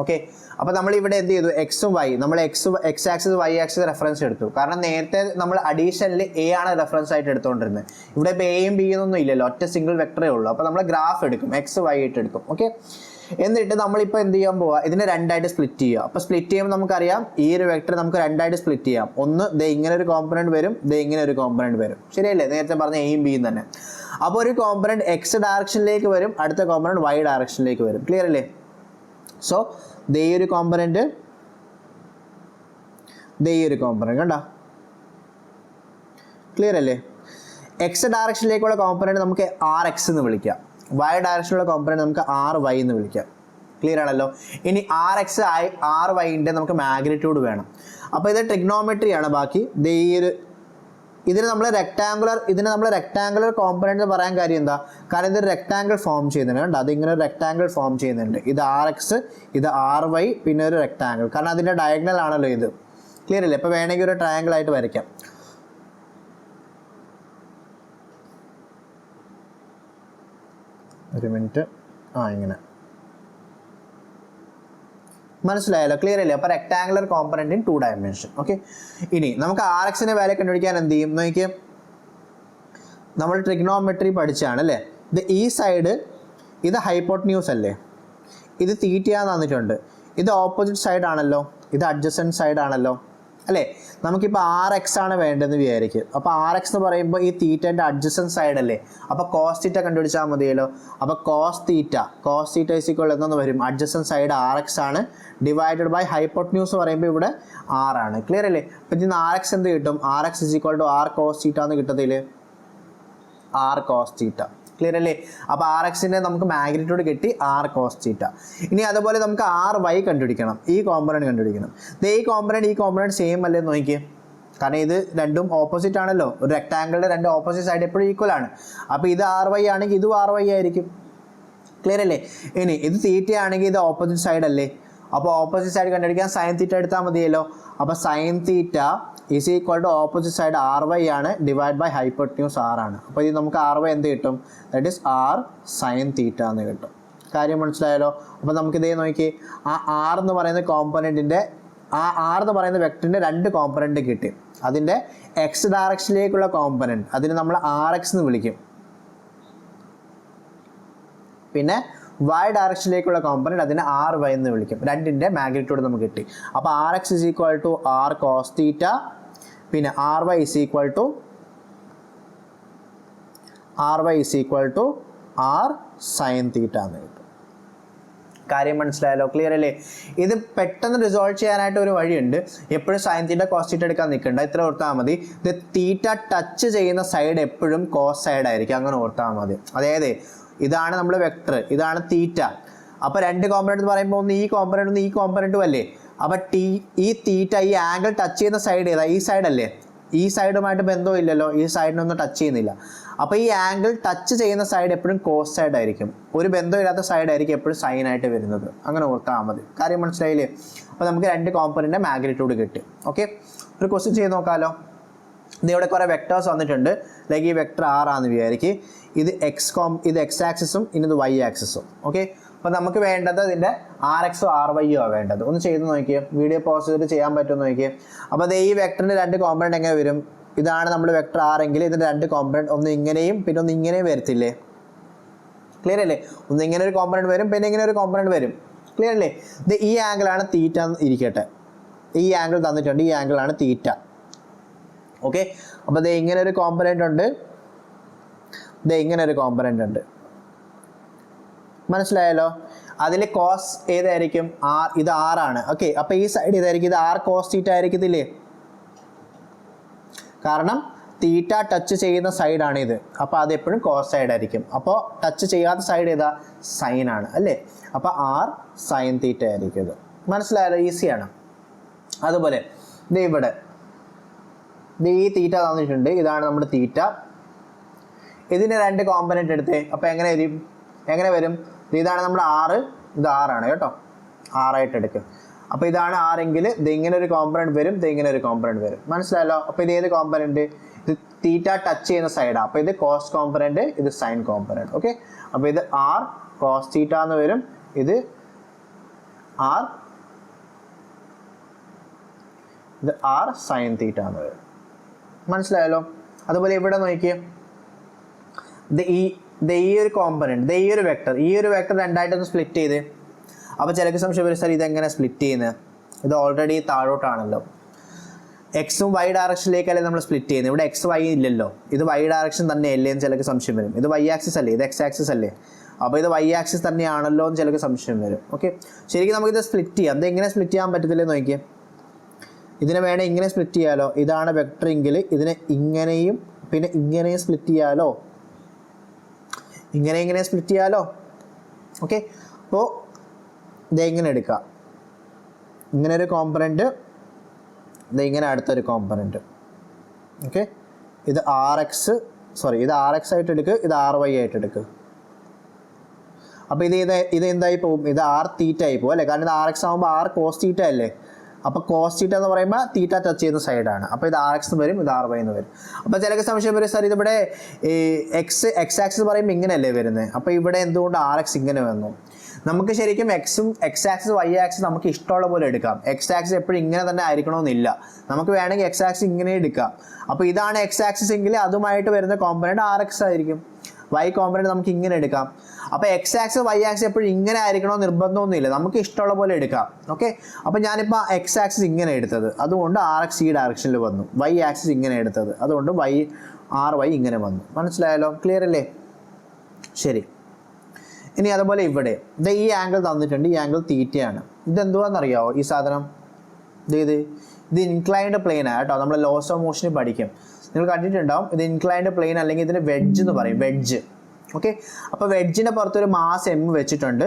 ഓക്കെ, അപ്പോൾ നമ്മൾ ഇവിടെ എന്ത് ചെയ്തു? എക്സും വൈ, നമ്മൾ x axis y axis reference എടുത്തു. കാരണം നേരത്തെ നമ്മൾ അഡീഷനിൽ എ ആണ് റെഫറൻസ് ആയിട്ട് എടുത്തുകൊണ്ടിരുന്നത്. ഇവിടെ ഇപ്പോൾ എയും ബി എന്നൊന്നും ഇല്ലല്ലോ, ഒറ്റ സിംഗിൾ വെക്ടറേ ഉള്ളൂ. അപ്പോൾ നമ്മൾ ഗ്രാഫ് എടുക്കും, എക്സ് വൈ ആയിട്ട് എടുക്കും. ഓക്കെ, എന്നിട്ട് നമ്മളിപ്പോൾ എന്ത് ചെയ്യാൻ പോവുക? ഇതിനെ 2 ആയിട്ട് സ്പ്ലിറ്റ് ചെയ്യുക. അപ്പോൾ സ്പ്ലിറ്റ് ചെയ്യുമ്പോൾ നമുക്കറിയാം ഈ ഒരു വെക്ടർ നമുക്ക് 2 ആയിട്ട് സ്പ്ലിറ്റ് ചെയ്യാം. ഒന്ന് ഇങ്ങനെ ഒരു കോമ്പണൻറ്റ് വരും, ഇങ്ങനെ ഒരു കോമ്പണൻറ്റ് വരും. ശരിയല്ലേ? നേരത്തെ പറഞ്ഞ എയും ബിയും തന്നെ. അപ്പോൾ ഒരു കോമ്പണൻറ്റ് എക്സ് ഡയറക്ഷനിലേക്ക് വരും, അടുത്ത കോമ്പണൻറ്റ് വൈ ഡയറക്ഷനിലേക്ക് വരും. ക്ലിയർ അല്ലേ? സോ ഈ ഒരു കോമ്പണൻറ്റ്, ഈ ഒരു കോമ്പണൻറ്റ് കണ്ടോ? ക്ലിയർ അല്ലേ? എക്സ് ഡയറക്ഷനിലേക്കുള്ള കോമ്പണൻറ്റ് നമുക്ക് RX എന്ന് വിളിക്കാം, വൈ ഡയറക്ഷനുള്ള കോമ്പണൻറ്റ് നമുക്ക് RY എന്ന് വിളിക്കാം. ക്ലിയർ ആണല്ലോ? ഇനി RX RYൻ്റെ നമുക്ക് മാഗ്നിറ്റ്യൂഡ് വേണം. അപ്പോൾ ഇത് ട്രിഗ്നോമെട്രി ആണ്. ബാക്കി ഇതിനെ നമ്മൾ റെക്ടാങ്കുലർ കോമ്പണൻറ്റ് എന്ന് പറയാൻ കാര്യം എന്താ? കാരണം ഇതൊരു റെക്ടാങ്കിൾ ഫോം ചെയ്യുന്നുണ്ട്. കണ്ടോ? അതിങ്ങനെ ഒരു റെക്ടാങ്കിൾ ഫോം ചെയ്യുന്നുണ്ട്. ഇത് RX, ഇത് RY, പിന്നെ ഒരു റെക്ടാങ്കിൾ. കാരണം അതിൻ്റെ ഡയഗണൽ ആണല്ലോ ഇത്. ക്ലിയർ അല്ലേ? ഇപ്പോൾ വേണമെങ്കിൽ ഒരു ട്രയാങ്കിൾ ആയിട്ട് വരയ്ക്കാം. ഒരു മിനിറ്റ്, ഇങ്ങനെ മനസ്സിലായല്ലോ? ക്ലിയർ അല്ലേ? അപ്പോൾ rectangular component in 2 dimension. Okay, ഇനി നമുക്ക് RXൻ്റെ വാല്യൂ കണ്ടുപിടിക്കാൻ എന്ത് ചെയ്യും നോക്കിയാൽ, നമ്മൾ ട്രിഗ്നോമെട്രി പഠിച്ചാണ് അല്ലേ? ഈ സൈഡ് ഇത് ഹൈപ്പോട്ടന്യൂസ് അല്ലേ, ഇത് തീറ്റയാന്ന് തന്നിട്ടുണ്ട്. ഇത് ഓപ്പോസിറ്റ് സൈഡ് ആണല്ലോ, ഇത് അഡ്ജസൻറ്റ് സൈഡ് ആണല്ലോ അല്ലേ? നമുക്കിപ്പോൾ RX ആണ് വേണ്ടതെന്ന് വിചാരിക്കും. അപ്പോൾ RX എന്ന് പറയുമ്പോൾ ഈ തീറ്റൻ്റെ അഡ്ജസൻറ്റ് സൈഡ് അല്ലേ? അപ്പോൾ കോസ് തീറ്റ കണ്ടുപിടിച്ചാൽ മതിയല്ലോ. അപ്പോൾ കോസ് തീറ്റ ഈക്വൽ എന്നു വരും? അഡ്ജസൻറ്റ് സൈഡ് RX ആണ്, ഡിവൈഡഡ് ബൈ ഹൈപ്പോട്ടന്യൂസ് പറയുമ്പോൾ ഇവിടെ R ആണ്. ക്ലിയർ അല്ലേ? അപ്പോൾ ഇതിന് RX എന്ത് കിട്ടും? RX = R cos തീറ്റ എന്ന് കിട്ടത്തില്ല, R cos തീറ്റ. ക്ലിയർ അല്ലേ? അപ്പോൾ RXൻ്റെ നമുക്ക് മാഗ്നിറ്റ്യൂഡ് കിട്ടി, R cos തീറ്റ. ഇനി അതുപോലെ നമുക്ക് RY കണ്ടുപിടിക്കണം, ഈ കോമ്പണൻറ്റ് കണ്ടുപിടിക്കണം. ഈ കോമ്പണൻറ്റ് സെയിം അല്ലേ നോക്കിയേ? കാരണം ഇത് രണ്ടും ഓപ്പോസിറ്റ് ആണല്ലോ. ഒരു റെക്ടാങ്കിളിൻ്റെ 2 ഓപ്പോസിറ്റ് സൈഡ് എപ്പോഴും ഈക്വൽ ആണ്. അപ്പോൾ ഇത് RY ആണെങ്കിൽ ഇതും RY ആയിരിക്കും. ക്ലിയർ അല്ലേ? ഇനി ഇത് തീറ്റ ആണെങ്കിൽ ഇത് ഓപ്പോസിറ്റ് സൈഡ് അല്ലേ? അപ്പോൾ ഓപ്പോസിറ്റ് സൈഡ് കണ്ടുപിടിക്കാൻ സൈൻ തീറ്റ എടുത്താൽ മതിയല്ലോ. അപ്പോൾ sine theta is equal to opposite side r y ആണ് ഡിവൈഡ് ബൈ ഹൈപ്പോട്ടന്യൂസ് ആർ ആണ്. അപ്പോൾ ഇത് നമുക്ക് ആർ വൈ എന്ത് കിട്ടും? That is r sine theta എന്ന് കിട്ടും. കാര്യം മനസ്സിലായല്ലോ? അപ്പോൾ നമുക്കിതേ നോക്കി, ആ ആർ എന്ന് പറയുന്ന കോമ്പണൻറ്റിൻ്റെ ആർ എന്ന് പറയുന്ന വെക്ടറിൻ്റെ 2 കോമ്പണൻറ്റ് കിട്ടി. അതിൻ്റെ എക്സ് ഡയറക്ഷനിലേക്കുള്ള കോമ്പണൻറ്റ് അതിന് നമ്മൾ ആർ എക്സ് എന്ന് വിളിക്കും. പിന്നെ വൈ ഡയറക്ഷനിലേക്കുള്ള കോമ്പണൻറ്റ് അതിനെ ആർ വൈ എന്ന് വിളിക്കും. 2ൻ്റെ മാഗ്നിറ്റ്യൂഡ് നമുക്ക് കിട്ടി. അപ്പോൾ R X is equal to R cos theta, പിന്നെ R Y is equal to R sine theta എന്ന് കിട്ടും. കാര്യം മനസ്സിലായല്ലോ? ക്ലിയർ അല്ലേ? ഇത് പെട്ടെന്ന് റിസോൾവ് ചെയ്യാനായിട്ട് ഒരു വഴിയുണ്ട്. എപ്പോഴും സൈൻ തീറ്റ കോസ് തീറ്റ എടുക്കാൻ നിൽക്കണ്ട. ഇത്ര ഓർത്താൽ മതി, ഇത് തീറ്റ ടച്ച് ചെയ്യുന്ന സൈഡ് എപ്പോഴും കോസ് സൈഡ് ആയിരിക്കും. അങ്ങനെ ഓർത്താൽ മതി. അതായത് ഇതാണ് നമ്മുടെ വെക്ടർ, ഇതാണ് തീറ്റ. അപ്പോൾ 2 കോമ്പണൻറ്റ് എന്ന് പറയുമ്പോൾ ഒന്ന് ഈ കോമ്പണൻറ്റ് ഒന്ന് ഈ കോമ്പണൻറ്റും അല്ലേ. അപ്പോൾ ഈ തീറ്റ ഈ ആംഗിൾ ടച്ച് ചെയ്യുന്ന സൈഡ് ഏതാ? ഈ സൈഡ് അല്ലേ. ഈ സൈഡുമായിട്ട് ബന്ധമില്ലല്ലോ, ഈ സൈഡിനൊന്നും ടച്ച് ചെയ്യുന്നില്ല. അപ്പോൾ ഈ ആംഗിൾ ടച്ച് ചെയ്യുന്ന സൈഡ് എപ്പോഴും കോസ് സൈഡ് ആയിരിക്കും. ഒരു ബന്ധമില്ലാത്ത സൈഡ് ആയിരിക്കും എപ്പോഴും സൈൻ ആയിട്ട് വരുന്നത്. അങ്ങനെ ഓർത്താൽ മതി. കാര്യം മനസ്സിലായില്ലേ? അപ്പോൾ നമുക്ക് 2 കോമ്പണൻറ്റിൻ്റെ മാഗ്നിറ്റ്യൂഡ് കിട്ടി. ഓക്കെ, ഒരു ക്വസ്റ്റ്യൻ ചെയ്ത് നോക്കാമല്ലോ. ഇവിടെ കുറേ വെക്ടേഴ്സ് വന്നിട്ടുണ്ട്. ലൈക്ക് ഈ വെക്ടർ ആർ ആണെന്ന് വിചാരിക്കും. ഇത് എക്സ് ആക്സിസും ഇനി ഇത് വൈ ആക്സിസും. ഓക്കെ, അപ്പോൾ നമുക്ക് വേണ്ടത് ഇതിൻ്റെ ആർ എക്സോ ആർ വൈയോ ആണ് വേണ്ടത്. ഒന്ന് ചെയ്ത് നോക്കിയേ, വീഡിയോ പോസ് ചെയ്തിട്ട് ചെയ്യാൻ പറ്റുമെന്ന് നോക്കിയേ. അപ്പോൾ അത് ഈ വെക്ടറിൻ്റെ 2 കോമ്പണൻറ്റ് എങ്ങനെ വരും? ഇതാണ് നമ്മുടെ വെക്ടർ ആർ എങ്കിൽ ഇതിൻ്റെ 2 കോമ്പണൻറ്റ് ഒന്ന് ഇങ്ങനെയും പിന്നെ ഒന്ന് ഇങ്ങനെയും വരത്തില്ലേ? ക്ലിയർ അല്ലേ? ഒന്ന് ഇങ്ങനെ ഒരു കോമ്പണൻറ്റ് വരും, പിന്നെ ഇങ്ങനെ ഒരു കോമ്പണൻറ്റ് വരും. ക്ലിയർ അല്ലേ? ഇത് ഈ ആംഗിളാണ് തീറ്റ ഇരിക്കട്ടെ. ഈ ആംഗിൾ തന്നിട്ടുണ്ട്, ഈ ആംഗിളാണ് തീറ്റ. ഓക്കെ, അപ്പോൾ ഇത് ഇങ്ങനെ ഒരു കോമ്പണൻറ്റ് ഉണ്ട്, ഇത് ഇങ്ങനെ ഒരു കോമ്പണൻറ്റ് ഉണ്ട്. മനസ്സിലായല്ലോ? അതിൽ കോസ് ഏതായിരിക്കും? ആർ. ഇത് ആറാണ്. ഓക്കെ, അപ്പോൾ ഈ സൈഡ് ഏതായിരിക്കും? ഇത് ആർ കോസ് തീറ്റ ആയിരിക്കത്തില്ലേ? കാരണം തീറ്റ ടച്ച് ചെയ്യുന്ന സൈഡാണ് ഇത്. അപ്പോൾ അത് എപ്പോഴും കോസ് സൈഡ് ആയിരിക്കും. അപ്പോൾ ടച്ച് ചെയ്യാത്ത സൈഡ് ഏതാ? സൈൻ ആണ് അല്ലേ. അപ്പോൾ ആർ സൈൻ തീറ്റ ആയിരിക്കും ഇത്. മനസ്സിലായല്ലോ? ഈസിയാണ്. അതുപോലെ ഇത് ഇവിടെ ഈ തീറ്റ തന്നിട്ടുണ്ട്, ഇതാണ് നമ്മുടെ തീറ്റ. ഇതിന് 2 കോമ്പണൻറ്റ് എടുത്തേ. അപ്പോൾ എങ്ങനെ വരും? ഇതാണ് നമ്മുടെ ആറ്, ഇത് ആറാണ് കേട്ടോ, ആറായിട്ട് എടുക്കുക. അപ്പോൾ ഇതാണ് ആറെങ്കിൽ ഇത് ഇങ്ങനെ ഒരു കോമ്പണൻറ്റ് വരും, ഇത് ഇങ്ങനെ ഒരു കോമ്പണൻറ്റ് വരും. മനസ്സിലായല്ലോ? അപ്പോൾ ഇത് ഏത് കോമ്പണൻറ്റ്? ഇത് തീറ്റ ടച്ച് ചെയ്യുന്ന സൈഡാണ്. അപ്പോൾ ഇത് കോസ് കോമ്പണൻറ്റ്, ഇത് സൈൻ കോമ്പണൻറ്റ്. ഓക്കെ, അപ്പോൾ ഇത് ആർ കോസ് തീറ്റ എന്ന് വരും, ഇത് ആർ സൈൻ തീറ്റ എന്ന് വരും. മനസ്സിലായല്ലോ? അതുപോലെ ഇവിടെ നോക്കിയേ, ഈ ഒരു കോമ്പണൻറ്റ്, ഈ ഒരു വെക്ടർ 2ആയിട്ടൊന്ന് സ്പ്ലിറ്റ് ചെയ്ത്. അപ്പോൾ ചിലക്ക് സംശയം വരും, സാർ ഇതെങ്ങനെ സ്പ്ലിറ്റ് ചെയ്യുന്നത്? ഇത് ഓൾറെഡി താഴോട്ടാണല്ലോ. എക്സും വൈ ഡയറക്ഷനിലേക്കല്ലേ നമ്മൾ സ്പ്ലിറ്റ് ചെയ്യുന്നത്. ഇവിടെ എക്സ് വൈ ഇല്ലല്ലോ, ഇത് വൈ ഡയറക്ഷൻ തന്നെ അല്ലേ എന്ന് ചിലക്ക് സംശയം വരും. ഇത് വൈ ആക്സിസ് അല്ലേ, ഇത് എക്സ് ആക്സിസ് അല്ലേ. അപ്പോൾ ഇത് വൈ ആക്സിസ് തന്നെയാണല്ലോ എന്ന് ചിലക്ക് സംശയം വരും. ഓക്കെ, ശരിക്കും നമുക്കിത് സ്പ്ലിറ്റ് ചെയ്യാം. ഇത് എങ്ങനെ സ്പ്ലിറ്റ് ചെയ്യാൻ പറ്റത്തില്ലെന്ന് നോക്കിയേ. ഇതിനെ വേണേൽ ഇങ്ങനെ സ്പ്ലിറ്റ് ചെയ്യാലോ. ഇതാണ് വെക്ടർ എങ്കിൽ ഇതിനെ ഇങ്ങനെയും പിന്നെ ഇങ്ങനെയും സ്പ്ലിറ്റ് ചെയ്യാലോ, ഇങ്ങനെ സ്പ്ലിറ്റ് ചെയ്യാലോ. ഓക്കെ, അപ്പോൾ ഇതെങ്ങനെ എടുക്കാം? ഇങ്ങനെ ഒരു കോമ്പണൻറ്റ്, ഇതിങ്ങനെ അടുത്തൊരു കോമ്പണൻറ്റ്. ഓക്കെ, ഇത് ആർ എക്സ് ആയിട്ട് എടുക്കുക, ഇത് ആർ വൈ ആയിട്ട് എടുക്കുക. അപ്പോൾ ഇത് എന്തായി പോകും? ഇത് ആർ തീറ്റ ആയി പോകും അല്ലേ. കാരണം ഇത് ആർ എക്സ് ആകുമ്പോൾ ആർ കോസ് തീറ്റ അല്ലേ. അപ്പോൾ കോസ് തീറ്റ എന്ന് പറയുമ്പോൾ തീറ്റ ടച്ച് ചെയ്യുന്ന സൈഡാണ്. അപ്പോൾ ഇത് ആർ എക്സ് എന്ന് വരും, ഇത് ആർ വൈ എന്ന് വരും. അപ്പോൾ ചിലക്ക് സംശയം വരും, സാർ ഇതിവിടെ എക്സ് ആക്സിസ് പറയുമ്പോൾ ഇങ്ങനെയല്ലേ വരുന്നത്, അപ്പോൾ ഇവിടെ എന്തുകൊണ്ട് ആർ എക്സ് ഇങ്ങനെ വന്നു? നമുക്ക് ശരിക്കും എക്സ് ആക്സിസ് വൈ ആക്സിസ് നമുക്ക് ഇഷ്ടമുള്ള പോലെ എടുക്കാം. എക്സ് ആക്സിസ് എപ്പോഴും ഇങ്ങനെ തന്നെ ആയിരിക്കണമെന്നില്ല. നമുക്ക് വേണമെങ്കിൽ എക്സ് ആക്സിസ് ഇങ്ങനെ എടുക്കാം. അപ്പോൾ ഇതാണ് എക്സ് ആക്സിസ് എങ്കിൽ അതുമായിട്ട് വരുന്ന കോമ്പണൻറ്റ് ആർ എക്സ് ആയിരിക്കും. വൈ കോമ്പണൻറ്റ് നമുക്ക് ഇങ്ങനെ എടുക്കാം. അപ്പോൾ എക്സ് ആക്സിസ് വൈ ആക്സിസ് എപ്പോഴും ഇങ്ങനെ ആയിരിക്കണമെന്ന് നിർബന്ധമൊന്നുമില്ല, നമുക്ക് ഇഷ്ടമുള്ള പോലെ എടുക്കാം. ഓക്കെ, അപ്പോൾ ഞാനിപ്പോൾ എക്സ് ആക്സിസ് ഇങ്ങനെ എടുത്തത്, അതുകൊണ്ട് ആർ എക്സ് ഈ ഡയറക്ഷനിൽ വന്നു. വൈ ആക്സിസ് ഇങ്ങനെ എടുത്തത്, അതുകൊണ്ട് ആർ വൈ ഇങ്ങനെ വന്നു. മനസ്സിലായല്ലോ? ക്ലിയർ അല്ലേ? ശരി. ഇനി അതുപോലെ ഇവിടെ ഈ ആംഗിൾ തന്നിട്ടുണ്ട്, ഈ ആംഗിൾ തീറ്റയാണ്. ഇതെന്തുവാണെന്നറിയാമോ ഈ സാധനം? ഇത് ഇൻക്ലൈൻഡ് പ്ലെയിനാണ് കേട്ടോ. നമ്മൾ ലോസ് ഓഫ് മോഷന് പഠിക്കും, നിങ്ങൾ കണ്ടിട്ടുണ്ടാവും. ഇത് ഇൻക്ലൈൻഡ് പ്ലെയിൻ അല്ലെങ്കിൽ ഇതിന് വെഡ്ജ് എന്ന് പറയും, വെഡ്ജ്. ഓക്കെ, അപ്പോൾ വെഡ്ജിൻ്റെ പുറത്തൊരു മാസ് എം വെച്ചിട്ടുണ്ട്.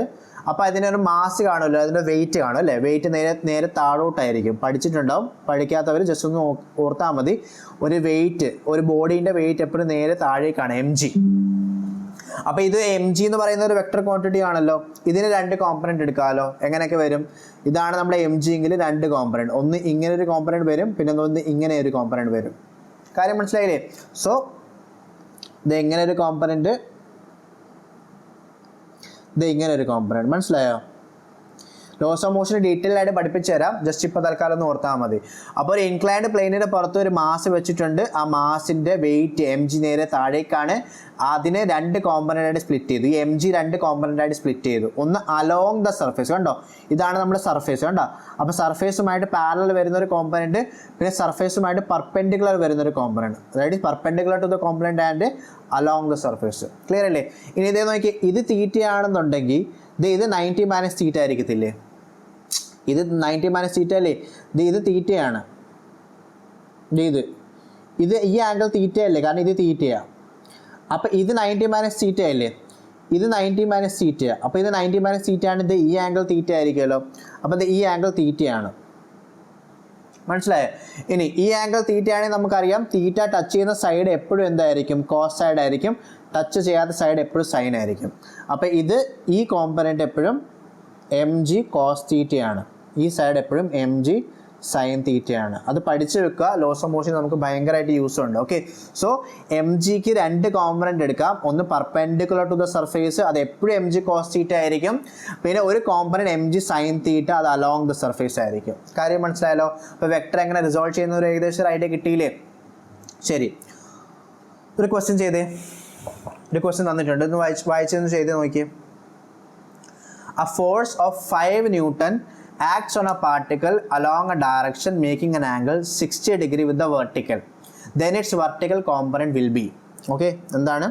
അപ്പോൾ അതിനൊരു മാസ് കാണുമല്ലോ, അതിൻ്റെ വെയിറ്റ് കാണും അല്ലേ. വെയിറ്റ് നേരെ താഴോട്ടായിരിക്കും. പഠിച്ചിട്ടുണ്ടാവും, പഠിക്കാത്തവർ ജസ്റ്റ് ഒന്ന് ഓർത്താൽ മതി. ഒരു ബോഡീൻ്റെ വെയിറ്റ് എപ്പോഴും നേരെ താഴേക്കാണ്, mg. അപ്പോൾ ഇത് എം ജി എന്ന് പറയുന്ന ഒരു വെക്ടർ ക്വാണ്ടിറ്റി ആണല്ലോ, ഇതിന് രണ്ട് കോമ്പണൻറ്റ് എടുക്കാമല്ലോ. എങ്ങനെയൊക്കെ വരും? ഇതാണ് നമ്മുടെ എം ജി എങ്കിൽ രണ്ട് കോമ്പണൻറ്റ്, ഒന്ന് ഇങ്ങനെ ഒരു കോമ്പണൻറ്റ് വരും, പിന്നെ ഒന്ന് ഇങ്ങനെ ഒരു കോമ്പണൻറ്റ് വരും. കാര്യം മനസ്സിലായില്ലേ? സോ ഇത് എങ്ങനെ ഒരു കോമ്പണൻറ്റ്, ഇത് ഇങ്ങനെ ഒരു കോമ്പണൻറ്റ്. മനസ്സിലായോ? ലോസ് ഓഫ് മോഷൻ ഡീറ്റെയിൽ ആയിട്ട് പഠിപ്പിച്ചു തരാം, ജസ്റ്റ് ഇപ്പോൾ തൽക്കാലം ഒന്ന് ഓർത്താൽ മതി. അപ്പോൾ ഒരു ഇൻക്ലൈൻഡ് പ്ലെയിനിൻ്റെ പുറത്ത് ഒരു മാസ് വെച്ചിട്ടുണ്ട്, ആ മാസിൻ്റെ വെയിറ്റ് എം ജി നേരെ താഴേക്കാണ്, അതിനെ രണ്ട് കോമ്പണൻ്റ് ആയിട്ട് സ്പ്ലിറ്റ് ചെയ്തു. ഈ എം ജി രണ്ട് കോമ്പണൻ്റ് ആയിട്ട് സ്പ്ലിറ്റ് ചെയ്തു. ഒന്ന് അലോങ് ദ സർഫേസ്, കണ്ടോ, ഇതാണ് നമ്മുടെ സർഫേസ്, കണ്ടോ. അപ്പോൾ സർഫേസുമായിട്ട് പാരലൽ വരുന്ന ഒരു കോമ്പണൻറ്റ്, പിന്നെ സർഫേസുമായിട്ട് പെർപെൻഡിക്കുലർ വരുന്ന ഒരു കോമ്പണൻറ്റ്, അതായത് perpendicular to the component and along the surface. Clear അല്ലേ? ഇനി ഇതേ നോക്കി, ഇത് തീറ്റയാണെന്നുണ്ടെങ്കിൽ ഇത് 90 മൈനസ് തീറ്റ ആയിരിക്കത്തില്ലേ? ഇത് 90 മൈനസ് തീറ്റ അല്ലേ? ഇത് തീറ്റയാണ്, ഇത് ഈ ആംഗിൾ തീറ്റയല്ലേ, കാരണം ഇത് തീറ്റയാണ്. അപ്പോൾ ഇത് 90 മൈനസ് തീറ്റ അല്ലേ, ഇത് 90 മൈനസ് തീറ്റയാണ്. അപ്പോൾ ഇത് 90 മൈനസ് തീറ്റയാണ്, ഇത് ഈ ആംഗിൾ തീറ്റ ആയിരിക്കുമല്ലോ. അപ്പോൾ ഇത് ഈ ആംഗിൾ തീറ്റയാണ്. മനസ്സിലായോ? ഇനി ഈ ആംഗിൾ തീറ്റയാണെങ്കിൽ നമുക്കറിയാം തീറ്റ ടച്ച് ചെയ്യുന്ന സൈഡ് എപ്പോഴും എന്തായിരിക്കും? കോസ് സൈഡ് ആയിരിക്കും. ടച്ച് ചെയ്യാത്ത സൈഡ് എപ്പോഴും സൈൻ ആയിരിക്കും. അപ്പോൾ ഇത് ഈ കോമ്പണൻറ്റ് എപ്പോഴും എം ജി കോസ് തീറ്റയാണ്, ഈ സൈഡ് എപ്പോഴും എം ജി സൈൻ തീറ്റയാണ്. അത് പഠിച്ചു വെക്കുക, ലോസ് ഓഫ് മോഷൻ നമുക്ക് ഭയങ്കരമായിട്ട് യൂസ് ഉണ്ട്. ഓക്കെ, സോ എം ജിക്ക് രണ്ട് കോമ്പണൻറ്റ് എടുക്കാം, ഒന്ന് പെർപെൻഡിക്കുലർ ടു ദ സർഫേസ്, അത് എപ്പോഴും എം ജി കോസ് തീറ്റ ആയിരിക്കും, പിന്നെ ഒരു component M G sine theta, അത് അലോങ് ദ സർഫേസ് ആയിരിക്കും. കാര്യം മനസ്സിലായല്ലോ? അപ്പോൾ വെക്ടർ എങ്ങനെ റിസോൾവ് ചെയ്യുന്ന ഒരു ഏകദേശം ഒരു ഐഡിയ കിട്ടിയില്ലേ? ശരി, ഒരു ക്വസ്റ്റ്യൻ ചെയ്തേ, ഒരു ക്വസ്റ്റ്യൻ തന്നിട്ടുണ്ട്, ഒന്ന് വായിച്ചൊന്ന് ചെയ്ത് നോക്കി. A force of 5 Newton acts on a particle along a direction making an angle 60 degree with the vertical. Then its vertical component will be. Okay, എന്താണ്?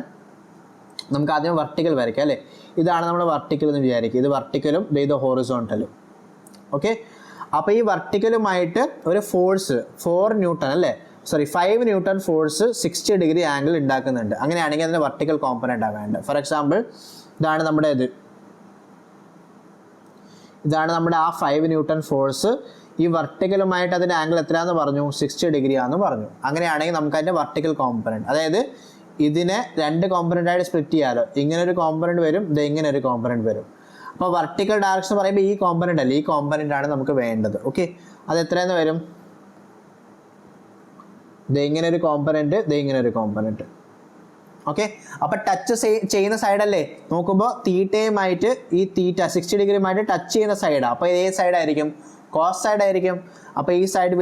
നമുക്ക് ആദ്യം വെർട്ടിക്കൽ വരയ്ക്കാം അല്ലേ? ഇതാണ് നമ്മുടെ വെർട്ടിക്കൽ എന്ന് വിചാരിക്കുക, ഇത് വെർട്ടിക്കലും ഇത് ഹോറിസോണ്ടലും. ഓക്കെ, അപ്പോൾ ഈ വെർട്ടിക്കലുമായിട്ട് ഒരു ഫോഴ്സ് 4 ന്യൂട്ടൺ അല്ലേ, 5 ന്യൂട്ടൺ ഫോഴ്സ് 60 ഡിഗ്രി ആംഗിൾ ഉണ്ടാക്കുന്നുണ്ട്. അങ്ങനെയാണെങ്കിൽ അതിന് വെർട്ടിക്കൽ കോമ്പണൻ്റ് ആണ് വേണ്ടത്. ഫോർ എക്സാമ്പിൾ ഇതാണ് നമ്മുടെ ഇതാണ് നമ്മുടെ ആ 5 ന്യൂട്ടൺ ഫോഴ്സ്. ഈ വെർട്ടിക്കലുമായിട്ട് അതിൻ്റെ ആംഗിൾ എത്രയാണെന്ന് പറഞ്ഞു? 60 ഡിഗ്രി ആണെന്ന് പറഞ്ഞു. അങ്ങനെയാണെങ്കിൽ നമുക്ക് അതിൻ്റെ വെർട്ടിക്കൽ കോമ്പണൻറ്റ്, അതായത് ഇതിനെ രണ്ട് കോമ്പണൻ്റ് ആയിട്ട് സ്പ്ലിറ്റ് ചെയ്യാമല്ലോ. ഇങ്ങനെ ഒരു കോമ്പണൻറ്റ് വരും, ഇത് ഇങ്ങനെ ഒരു കോമ്പണൻറ്റ് വരും. അപ്പോൾ വെർട്ടിക്കൽ ഡയറക്ഷൻ പറയുമ്പോൾ ഈ കോമ്പണൻ്റ് അല്ല, ഈ കോമ്പണൻ്റ് ആണ് നമുക്ക് വേണ്ടത്. ഓക്കെ, അത് എത്രയെന്ന് വരും? ഇത് ഇങ്ങനെ ഒരു കോമ്പണൻറ്റ്, ഇത് ഇങ്ങനെ ഒരു കോമ്പണൻറ്റ്. ഓക്കെ, അപ്പോൾ ടച്ച് ചെയ്യുന്ന സൈഡല്ലേ നോക്കുമ്പോൾ തീറ്റയുമായിട്ട് ഈ തീറ്റ 60 ഡിഗ്രിയുമായിട്ട് ടച്ച് ചെയ്യുന്ന സൈഡാണ്. അപ്പോൾ ഏത് സൈഡായിരിക്കും? കോസ് സൈഡ് ആയിരിക്കും. അപ്പോൾ ഈ side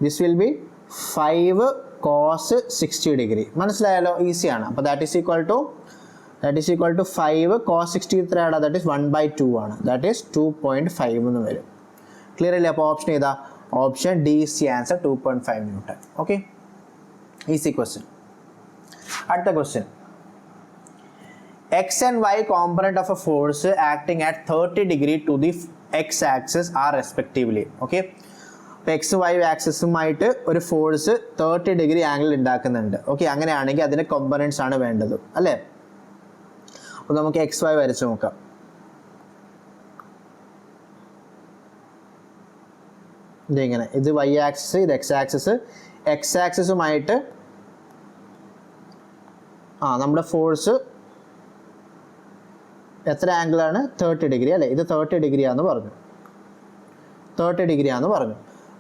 this will be 5 cos 60 degree. മനസ്സിലായാലോ? ഈസിയാണ്. അപ്പോൾ that is equal to 5 cos 60 എത്രയാണ്? ദാറ്റ് ഈസ് 1/2 ആണ്, ദാറ്റ് ഈസ് 2.5 എന്ന് വരും. ക്ലിയർ അല്ലേ? അപ്പോൾ ഓപ്ഷൻ ഏതാ? Option D is the answer, 2.5 newton. Okay, easy question. അടുത്ത question, X and Y component of a force acting at 30 degree to the X axis are respectively. Okay, അപ്പോൾ X Y ആക്സിസുമായിട്ട് ഒരു force 30 degree angle ഉണ്ടാക്കുന്നുണ്ട്. Okay, അങ്ങനെയാണെങ്കിൽ അതിൻ്റെ കോമ്പണൻറ്റ്സ് ആണ് വേണ്ടത് അല്ലേ? അപ്പോൾ നമുക്ക് എക്സ് വൈ വരച്ച് നോക്കാം. ഇതിങ്ങനെ, ഇത് വൈ ആക്സിസ്, ഇത് എക്സ് ആക്സിസ്. എക്സ് ആക്സിസുമായിട്ട് നമ്മുടെ ഫോഴ്സ് എത്ര ആംഗിളാണ്? 30 ഡിഗ്രി അല്ലേ? ഇത് 30 ഡിഗ്രി ആണെന്ന് പറഞ്ഞു, 30 ഡിഗ്രി ആണെന്ന് പറഞ്ഞു.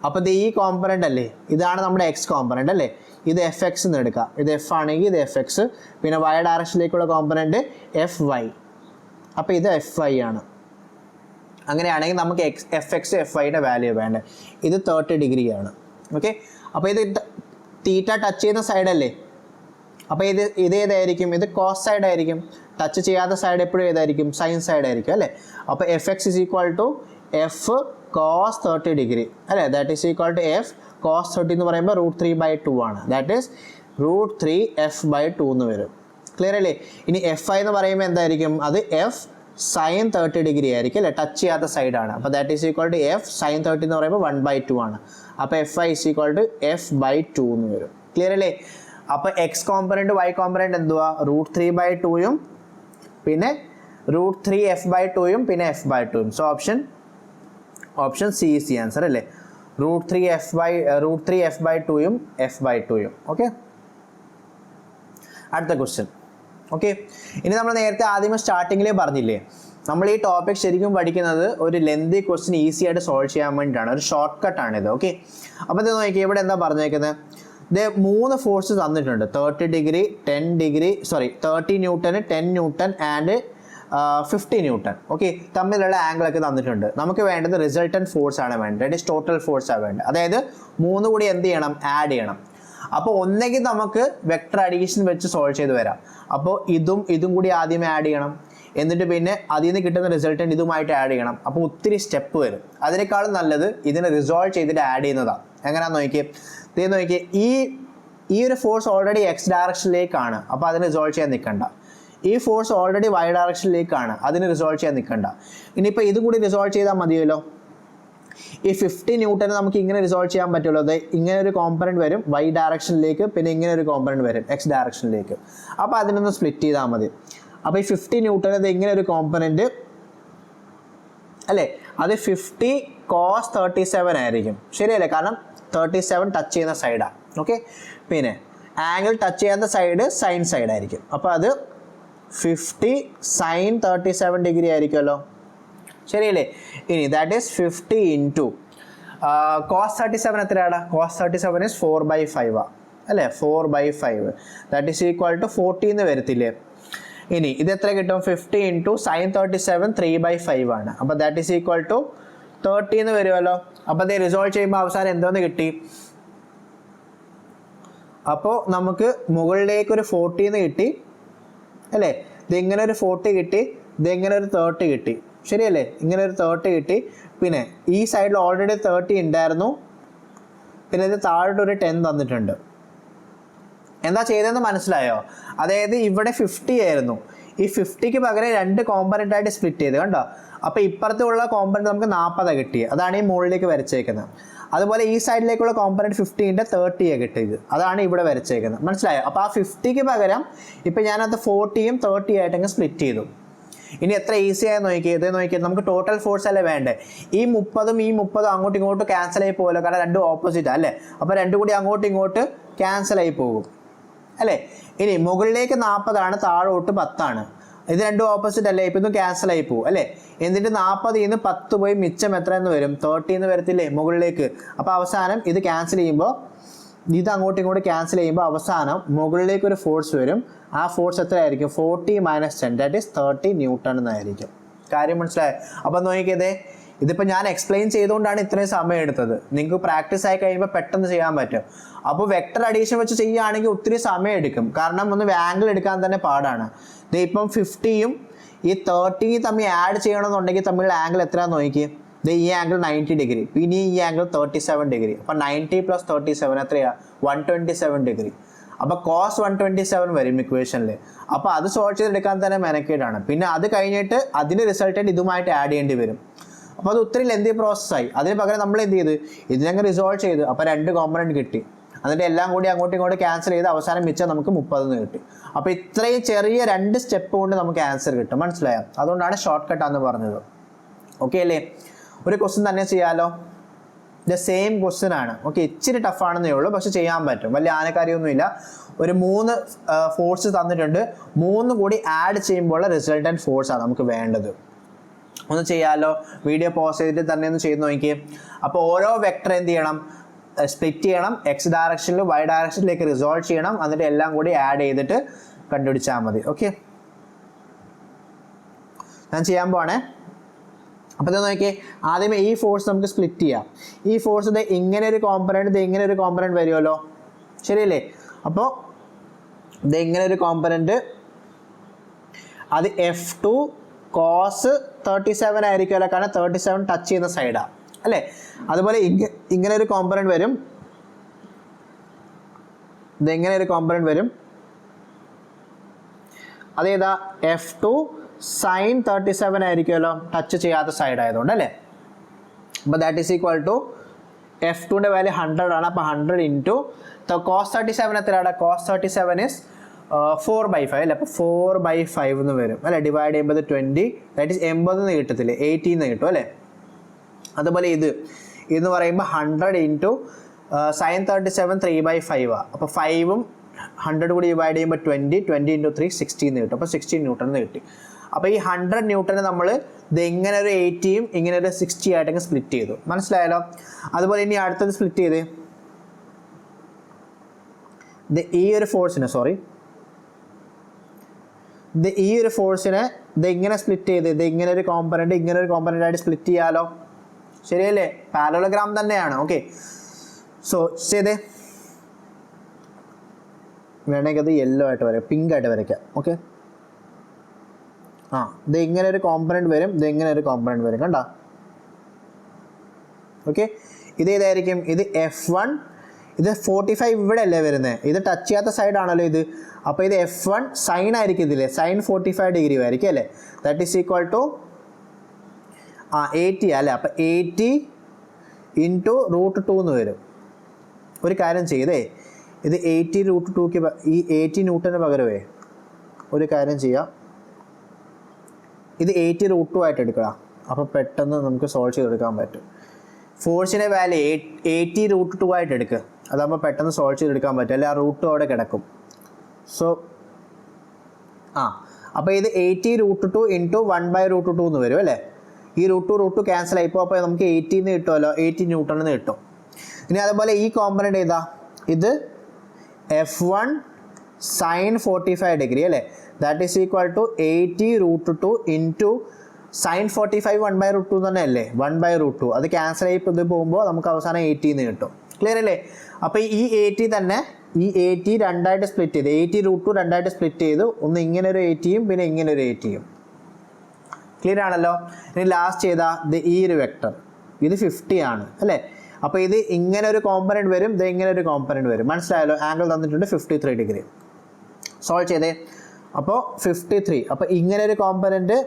അപ്പോൾ ഇത് ഈ കോമ്പണൻ്റ് അല്ലേ, ഇതാണ് നമ്മുടെ എക്സ് കോമ്പണൻ്റ് അല്ലേ? ഇത് എഫ് എക്സ് എന്ന് എടുക്കാം, ഇത് എഫ് ആണെങ്കിൽ ഇത് എഫ് എക്സ്, പിന്നെ വൈ ഡയറക്ഷനിലേക്കുള്ള കോമ്പണൻ്റ് എഫ് വൈ. അപ്പോൾ ഇത് എഫ് വൈ ആണ്. അങ്ങനെയാണെങ്കിൽ നമുക്ക് എഫ് എക്സ് എഫ് വൈയുടെ വാല്യൂ വേണ്ടത്. ഇത് 30 ഡിഗ്രിയാണ്. ഓക്കെ, അപ്പോൾ ഇത് തീറ്റ ടച്ച് ചെയ്യുന്ന സൈഡല്ലേ? അപ്പോൾ ഇത് ഏതായിരിക്കും? ഇത് കോസ് സൈഡ് ആയിരിക്കും. ടച്ച് ചെയ്യാത്ത സൈഡ് എപ്പോഴും ഏതായിരിക്കും? സൈൻ സൈഡ് ആയിരിക്കും അല്ലേ? അപ്പോൾ F X is equal to F cos 30 degree അല്ലേ? That is equal to F cos 30 എന്ന് പറയുമ്പോൾ √3/2 ആണ്. ദാറ്റ് ഈസ് √3f/2 എന്ന് വരും. ക്ലിയർ അല്ലേ? ഇനി എഫ് ഐ എന്ന് പറയുമ്പോൾ എന്തായിരിക്കും? അത് എഫ് സൈൻ 30 ഡിഗ്രി ആയിരിക്കും അല്ലേ? ടച്ച് ചെയ്യാത്ത സൈഡാണ്. അപ്പോൾ that is equal to f sine 30 എന്ന് പറയുമ്പോൾ 1/2 ആണ്. അപ്പോൾ f i is equal to f/2 എന്ന് വരും. ക്ലിയർ അല്ലേ? അപ്പോൾ എക്സ് കോമ്പണൻറ്റ് വൈ കോമ്പണൻറ്റ് എന്തുവാ? √3/2 പിന്നെ √3f/2 പിന്നെ f/2. So option C is the answer അല്ലേ? √3f/2 f/2. ഓക്കെ, അടുത്ത ക്വസ്റ്റ്യൻ. ഓക്കെ, ഇനി നമ്മൾ നേരത്തെ ആദ്യമേ സ്റ്റാർട്ടിങ്ങിലേ പറഞ്ഞില്ലേ, നമ്മൾ ഈ ടോപ്പിക് ശരിക്കും പഠിക്കുന്നത് ഒരു ലെന്തി ക്വസ്റ്റ്യൻ ഈസി ആയിട്ട് സോൾവ് ചെയ്യാൻ വേണ്ടിയിട്ടാണ്, ഒരു ഷോർട്ട് കട്ടാണിത്. ഓക്കെ, അപ്പോൾ ഇത് നോക്കിയാൽ ഇവിടെ എന്താ പറഞ്ഞേക്കുന്നത്, ഇത് 3 ഫോഴ്സ് തന്നിട്ടുണ്ട്, 30 ന്യൂട്ടന്, 10 ന്യൂട്ടൺ ആൻഡ് 50 ന്യൂട്ടൺ. ഓക്കെ, തമ്മിലുള്ള ആംഗിളൊക്കെ തന്നിട്ടുണ്ട്. നമുക്ക് വേണ്ടത് റിസൾട്ടൻറ്റ് ഫോഴ്സ് ആണ് വേണ്ടത്, ദാറ്റ് ഈസ് ടോട്ടൽ ഫോഴ്സ് ആണ് വേണ്ടത്. അതായത് 3 കൂടി എന്ത് ചെയ്യണം, ആഡ് ചെയ്യണം. അപ്പോൾ ഒന്നെങ്കിൽ നമുക്ക് വെക്ടർ അഡീഷൻ വെച്ച് സോൾവ് ചെയ്ത് വരാം. അപ്പോൾ ഇതും കൂടി ആദ്യമേ ആഡ് ചെയ്യണം, എന്നിട്ട് പിന്നെ അതിൽ നിന്ന് കിട്ടുന്ന റിസൾട്ടൻറ്റ് ഇതുമായിട്ട് ആഡ് ചെയ്യണം. അപ്പോൾ ഒത്തിരി സ്റ്റെപ്പ് വരും. അതിനേക്കാളും നല്ലത് ഇതിനെ റിസോൾവ് ചെയ്തിട്ട് ആഡ് ചെയ്യുന്നതാണ്. എങ്ങനെയാണെന്ന് നോക്കിയേ, ഈ ഒരു ഫോഴ്സ് ഓൾറെഡി എക്സ് ഡയറക്ഷനിലേക്കാണ്, അപ്പോൾ അതിന് റിസോൾവ് ചെയ്യാൻ നിൽക്കണ്ട. ഈ ഫോഴ്സ് ഓൾറെഡി വൈ ഡയറക്ഷനിലേക്കാണ്, അതിന് റിസോൾവ് ചെയ്യാൻ നിൽക്കണ്ട. ഇനിയിപ്പോൾ ഇതും കൂടി റിസോൾവ് ചെയ്താൽ മതിയല്ലോ. ഈ 50 ന്യൂട്ടന് നമുക്ക് ഇങ്ങനെ റിസോൾവ് ചെയ്യാൻ പറ്റുള്ളൂ. അത് ഇങ്ങനെ ഒരു കോമ്പണൻറ്റ് വരും വൈ ഡയറക്ഷനിലേക്ക്, പിന്നെ ഇങ്ങനെ ഒരു കോമ്പണൻറ്റ് വരും എക്സ് ഡയറക്ഷനിലേക്ക്. അപ്പോൾ അതിനൊന്ന് സ്പ്ലിറ്റ് ചെയ്താൽ മതി. അപ്പോൾ ഈ 50 ന്യൂട്ടൺ അത് ഇങ്ങനെ ഒരു കോമ്പണൻറ്റ് അല്ലേ, അത് 50 cos 37 ആയിരിക്കും, ശരിയല്ലേ? കാരണം 37 ടച്ച് ചെയ്യുന്ന സൈഡാണ്. ഓക്കെ, പിന്നെ ആംഗിൾ ടച്ച് ചെയ്യാത്ത സൈഡ് സൈൻ സൈഡ് ആയിരിക്കും. അപ്പോൾ അത് 50 sin 37 ഡിഗ്രി ആയിരിക്കുമല്ലോ, ശരിയല്ലേ? ഇനി ദാറ്റ് ഈസ് 50 ഇൻറ്റു cos 37 എത്രയാണ്? cos 37 ഈസ് 4/5 അല്ലേ, 4/5 ദാറ്റ് ഈസ് ഈക്വൽ ടു 40 എന്ന് വരത്തില്ലേ? ഇനി ഇത് എത്ര കിട്ടും? 50 ഇൻറ്റു sin 37 3/5 ആണ്. അപ്പോൾ ദാറ്റ് ഈസ് ഈക്വൽ ടു 30 എന്ന് വരുമല്ലോ. അപ്പോൾ അത് റിസോൾവ് ചെയ്യുമ്പോൾ അവസാനം എന്തോന്ന് കിട്ടി? അപ്പോൾ നമുക്ക് മുകളിലേക്ക് ഒരു 40 എന്ന് കിട്ടി അല്ലേ, ഇതിങ്ങനെ ഒരു 40 കിട്ടി, ഇതിങ്ങനെ ഒരു 30 കിട്ടി, ശരിയല്ലേ? ഇങ്ങനെ ഒരു 30 കിട്ടി. പിന്നെ ഈ സൈഡിൽ ഓൾറെഡി 30 ഉണ്ടായിരുന്നു, പിന്നെ ഇത് താഴോട്ടൊരു 10 തന്നിട്ടുണ്ട്. എന്താ ചെയ്തതെന്ന് മനസ്സിലായോ? അതായത് ഇവിടെ 50 ആയിരുന്നു, ഈ 50ക്ക് പകരം 2 കോമ്പണൻ്റ് ആയിട്ട് സ്പ്ലിറ്റ് ചെയ്ത്, കണ്ടോ? അപ്പോൾ ഇപ്പുറത്തുള്ള കോമ്പണൻ്റ് നമുക്ക് 40 കിട്ടിയത്, അതാണ് ഈ മുകളിലേക്ക് വരച്ചേക്കുന്നത്. അതുപോലെ ഈ സൈഡിലേക്കുള്ള കോമ്പണൻ്റ് 50ൻ്റെ 30 കിട്ടിയത്, അതാണ് ഇവിടെ വരച്ചേക്കുന്നത്. മനസ്സിലായോ? അപ്പോൾ ആ 50ക്ക് പകരം ഇപ്പം ഞാനത് 40യും 30 ആയിട്ടങ്ങ് സ്പ്ലിറ്റ് ചെയ്തു. ഇനി എത്ര ഈസി ആയി നോക്കിയത്, നമുക്ക് ടോട്ടൽ ഫോഴ്സ് അല്ലേ വേണ്ടേ? ഈ 30ഉം ഈ 30ഉം അങ്ങോട്ടും ഇങ്ങോട്ടും ക്യാൻസൽ ആയി പോകുമല്ലോ, കാരണം രണ്ടും ഓപ്പോസിറ്റ് അല്ലേ. അപ്പോൾ രണ്ടും കൂടി അങ്ങോട്ടും ഇങ്ങോട്ട് ക്യാൻസൽ ആയി പോകും അല്ലേ. ഇനി മുകളിലേക്ക് 40 ആണ്, താഴോട്ട് 10 ആണ്. ഇത് രണ്ടും ഓപ്പോസിറ്റ് അല്ലേ, ഇപ്പം ഇതും ക്യാൻസൽ ആയി പോകും അല്ലേ. എന്നിട്ട് 40 നിന്ന് 10 പോയി മിച്ചം എത്ര എന്ന് വരും? 30 എന്ന് വരത്തില്ലേ മുകളിലേക്ക്. അപ്പോൾ അവസാനം ഇത് ക്യാൻസൽ ചെയ്യുമ്പോൾ, ഇത് അങ്ങോട്ടും ഇങ്ങോട്ട് ക്യാൻസൽ ചെയ്യുമ്പോൾ അവസാനം മുകളിലേക്ക് ഒരു ഫോഴ്സ് വരും. ആ ഫോഴ്സ് എത്രയായിരിക്കും? 40 - 10 ദാറ്റ് ഈസ് 30 ന്യൂട്ടൺ എന്നായിരിക്കും. കാര്യം മനസ്സിലായോ? അപ്പം നോക്കിയതേ, ഇതിപ്പോൾ ഞാൻ എക്സ്പ്ലെയിൻ ചെയ്തുകൊണ്ടാണ് ഇത്രയും സമയം എടുത്തത്. നിങ്ങൾക്ക് പ്രാക്ടീസ് ആയി കഴിയുമ്പോൾ പെട്ടെന്ന് ചെയ്യാൻ പറ്റും. അപ്പോൾ വെക്ടർ അഡീഷൻ വെച്ച് ചെയ്യുകയാണെങ്കിൽ ഒത്തിരി സമയം എടുക്കും, കാരണം ഒന്ന് ആംഗിൾ എടുക്കാൻ തന്നെ പാടാണ്. ഇത് ഇപ്പം 50യും ഈ 30 തമ്മിൽ ആഡ് ചെയ്യണമെന്നുണ്ടെങ്കിൽ തമ്മിലുള്ള ആംഗിൾ എത്രയാണെന്ന് നോക്കി. ഇത് ഈ ആംഗിൾ 90 ഡിഗ്രി, പിന്നെ ഈ ആംഗിൾ 37 ഡിഗ്രി. അപ്പോൾ 90 + 37 എത്രയാണ്? 127 ഡിഗ്രി. അപ്പോൾ cos 127 വരും ഇക്വേഷനിൽ. അപ്പോൾ അത് സോൾവ് ചെയ്തെടുക്കാൻ തന്നെ മെനക്കേടാണ്. പിന്നെ അത് കഴിഞ്ഞിട്ട് അതിൻ്റെ റിസൾട്ടൻറ്റ് ഇതുമായിട്ട് ആഡ് ചെയ്യേണ്ടി വരും. അപ്പോൾ അത് ഒത്തിരി ലെന്തി പ്രോസസ്സായി. അതിന് പകരം നമ്മൾ എന്ത് ചെയ്ത്, ഇതിനങ്ങ് റിസോൾവ് ചെയ്ത്, അപ്പോൾ 2 കോമ്പണൻറ്റ് കിട്ടി. എന്നിട്ട് എല്ലാം കൂടി അങ്ങോട്ടും ഇങ്ങോട്ട് ക്യാൻസൽ ചെയ്ത് അവസാനം മിച്ചം നമുക്ക് 30 കിട്ടി. അപ്പോൾ ഇത്രയും ചെറിയ 2 സ്റ്റെപ്പ് കൊണ്ട് നമുക്ക് ആൻസർ കിട്ടും. മനസ്സിലായോ? അതുകൊണ്ടാണ് ഷോർട്ട് കട്ടാന്ന് പറഞ്ഞത്. ഓക്കെ അല്ലേ? ഒരു ക്വസ്റ്റ്യൻ തന്നെ ചെയ്യാലോ. ദ സെയിം ക്വസ്റ്റ്യൻ ആണ്. ഓക്കെ, ഇച്ചിരി ടഫാണെന്നേ ഉള്ളൂ, പക്ഷെ ചെയ്യാൻ പറ്റും, വലിയ ആനക്കാര്യമൊന്നുമില്ല. ഒരു 3 ഫോഴ്സ് തന്നിട്ടുണ്ട്, 3 കൂടി ആഡ് ചെയ്യുമ്പോൾ റിസൾട്ടൻറ്റ് ഫോഴ്സാണ് നമുക്ക് വേണ്ടത്. ഒന്ന് ചെയ്യാമല്ലോ. വീഡിയോ പോസ് ചെയ്തിട്ട് തന്നെ ഒന്ന് ചെയ്ത് നോക്കിയേ. അപ്പോൾ ഓരോ വെക്ടർ എന്ത് ചെയ്യണം? സ്പ്ലിറ്റ് ചെയ്യണം, എക്സ് ഡയറക്ഷനിൽ വൈ ഡയറക്ഷനിലേക്ക് റിസോൾവ് ചെയ്യണം, എന്നിട്ട് എല്ലാം കൂടി ആഡ് ചെയ്തിട്ട് കണ്ടുപിടിച്ചാൽ മതി. ഓക്കെ, ഞാൻ ചെയ്യാൻ പോവാണേ. അപ്പോൾ ഇത് നോക്കിയേ, ആദ്യമേ ഈ ഫോഴ്സ് നമുക്ക് സ്പ്ലിറ്റ് ചെയ്യാം. ഈ ഫോഴ്സ് ഇത് ഇങ്ങനെ ഒരു കോമ്പണൻറ്റ്, ഇത് ഇങ്ങനെ ഒരു കോമ്പണൻറ്റ് വരുമല്ലോ, ശരിയല്ലേ? അപ്പോൾ ഇത് ഇങ്ങനെ ഒരു കോമ്പണൻറ്റ്, അത് F2 cos 37 ആയിരിക്കുമല്ലോ, കാരണം 37 ടച്ച് ചെയ്യുന്ന സൈഡാണ് അല്ലേ. അതുപോലെ ഇങ്ങനെ ഒരു കോമ്പണൻറ്റ് വരും, ഇതെങ്ങനെ ഒരു കോമ്പണൻറ്റ് വരും, അതേതാ? F2 sin 37 ആയിരിക്കുമല്ലോ, ടച്ച് ചെയ്യാത്ത സൈഡ് ആയതുകൊണ്ട് അല്ലേ. അപ്പോൾ ദാറ്റ് ഈസ് ഈക്വൽ ടു F2ൻ്റെ വാല്യൂ 100 ആണ്. അപ്പോൾ 100 ഇൻറ്റു cos 37 എത്രയാണ്? cos 37 is 4/5 അല്ലേ. അപ്പോൾ 4/5 എന്ന് വരും അല്ലേ. ഡിവൈഡ് ചെയ്യുമ്പോൾ 20, ദാറ്റ് ഈസ് 80 എന്ന് കിട്ടത്തില്ലേ, 80 എന്ന് കിട്ടും അല്ലേ. അതുപോലെ ഇതെന്ന് പറയുമ്പോൾ 100 ഇൻറ്റു sin 37 3/5 ആണ്. അപ്പോൾ 5ഉം 100 കൂടി ഡിവൈഡ് ചെയ്യുമ്പോൾ 20 ഇൻറ്റു 3 16 എന്ന് കിട്ടും. അപ്പോൾ 16 ന്യൂട്ടൺ എന്ന് കിട്ടി. അപ്പോൾ ഈ 100 ന്യൂട്ടനെ നമ്മൾ ഇത് ഇങ്ങനെ ഒരു 80യും ഇങ്ങനെ ഒരു 60 ആയിട്ടൊക്കെ സ്പ്ലിറ്റ് ചെയ്തു. മനസ്സിലായല്ലോ? അതുപോലെ ഇനി അടുത്തത് സ്പ്ലിറ്റ് ചെയ്ത് ഈ ഒരു ഫോഴ്സിനെ ഈ ഒരു ഫോഴ്സിനെ ഇത് ഇങ്ങനെ സ്പ്ലിറ്റ് ചെയ്ത് ഇത് ഇങ്ങനെ ഒരു കോമ്പണൻ്റ് ആയിട്ട് സ്പ്ലിറ്റ് ചെയ്യാലോ. ശരിയല്ലേ? പാരലോഗ്രാം തന്നെയാണ്. ഓക്കെ, സോ ചെയ്തേ. വേണമെങ്കിൽ അത് യെല്ലോ ആയിട്ട് വരയ്ക്കാം, പിങ്ക് ആയിട്ട് വരയ്ക്കാം. ഓക്കെ, ഇത് ഇങ്ങനെ ഒരു കോമ്പണൻ്റ് വരും, ഇത് ഇങ്ങനെ ഒരു കോമ്പണൻ്റ് വരും. കണ്ടോ? ഓക്കെ, ഇത് ഏതായിരിക്കും? ഇത് F1. ഇത് 45 ഇവിടെ അല്ലേ വരുന്നത്, ഇത് ടച്ച് ചെയ്യാത്ത സൈഡാണല്ലോ ഇത്. അപ്പോൾ ഇത് F1 സൈൻ ആയിരിക്കും ഇതില്ലേ, സൈൻ 45 ഡിഗ്രി ആയിരിക്കും അല്ലേ. ദാറ്റ് ഈസ് ഈക്വൽ ടു 80 അല്ലേ. അപ്പോൾ 80 ഇൻറ്റു √2 എന്ന് വരും. ഒരു കാര്യം ചെയ്തേ, ഇത് 80 √2ക്ക് ഈ 80 ന്യൂട്ടന് പകരമേ ഒരു കാര്യം ചെയ്യാം, ഇത് 80 √2 ആയിട്ട് എടുക്കണം. അപ്പോൾ പെട്ടെന്ന് നമുക്ക് സോൾവ് ചെയ്തെടുക്കാൻ പറ്റും. ഫോഴ്സിൻ്റെ വാല്യൂ 80 √2 ആയിട്ട് എടുക്കുക, അതാകുമ്പോൾ പെട്ടെന്ന് സോൾവ് ചെയ്തെടുക്കാൻ പറ്റും. അല്ലെ ആ √2 അവിടെ കിടക്കും. സോ അപ്പോൾ ഇത് 80 √2 ഇൻറ്റു 1/√2 എന്ന് വരും അല്ലേ. ഈ √2 ക്യാൻസൽ ആയിപ്പോൾ അപ്പോൾ നമുക്ക് 80 എന്ന് കിട്ടുമല്ലോ, 80 ന്യൂട്ടൺ എന്ന് കിട്ടും. ഇനി അതുപോലെ ഈ കോമ്പണൻ്റ് ഏതാ? ഇത് F1 സൈൻ 45 ഡിഗ്രി അല്ലേ. That is equal to 80 √2 into sine 45 1/√2 തന്നെ അല്ലേ, 1/√2. അത് ക്യാൻസൽ ആയി ഇത് പോകുമ്പോൾ നമുക്ക് അവസാനം 80 എന്ന് കിട്ടും. ക്ലിയർ അല്ലേ? അപ്പോൾ ഈ 80 തന്നെ ഈ 80 രണ്ടായിട്ട് സ്പ്ലിറ്റ് ചെയ്ത് 80 √2 രണ്ടായിട്ട് സ്പ്ലിറ്റ് ചെയ്തു. ഒന്ന് ഇങ്ങനെ ഒരു 80യും പിന്നെ ഇങ്ങനെ ഒരു 80യും. ക്ലിയർ ആണല്ലോ? ഇനി ലാസ്റ്റ് ചെയ്താൽ ഇത് ഈ ഒരു വെക്ടർ ഇത് 50 ആണ് അല്ലേ. അപ്പോൾ ഇത് ഇങ്ങനെ ഒരു കോമ്പണൻ്റ് വരും, ഇത് ഇങ്ങനെ ഒരു കോമ്പണൻ്റ് വരും. മനസ്സിലായല്ലോ? ആംഗിൾ തന്നിട്ടുണ്ട് 53 ഡിഗ്രി. സോൾവ് ചെയ്തേ. അപ്പോൾ 53. അപ്പോൾ ഇങ്ങനെ ഒരു കോമ്പണൻ്റ്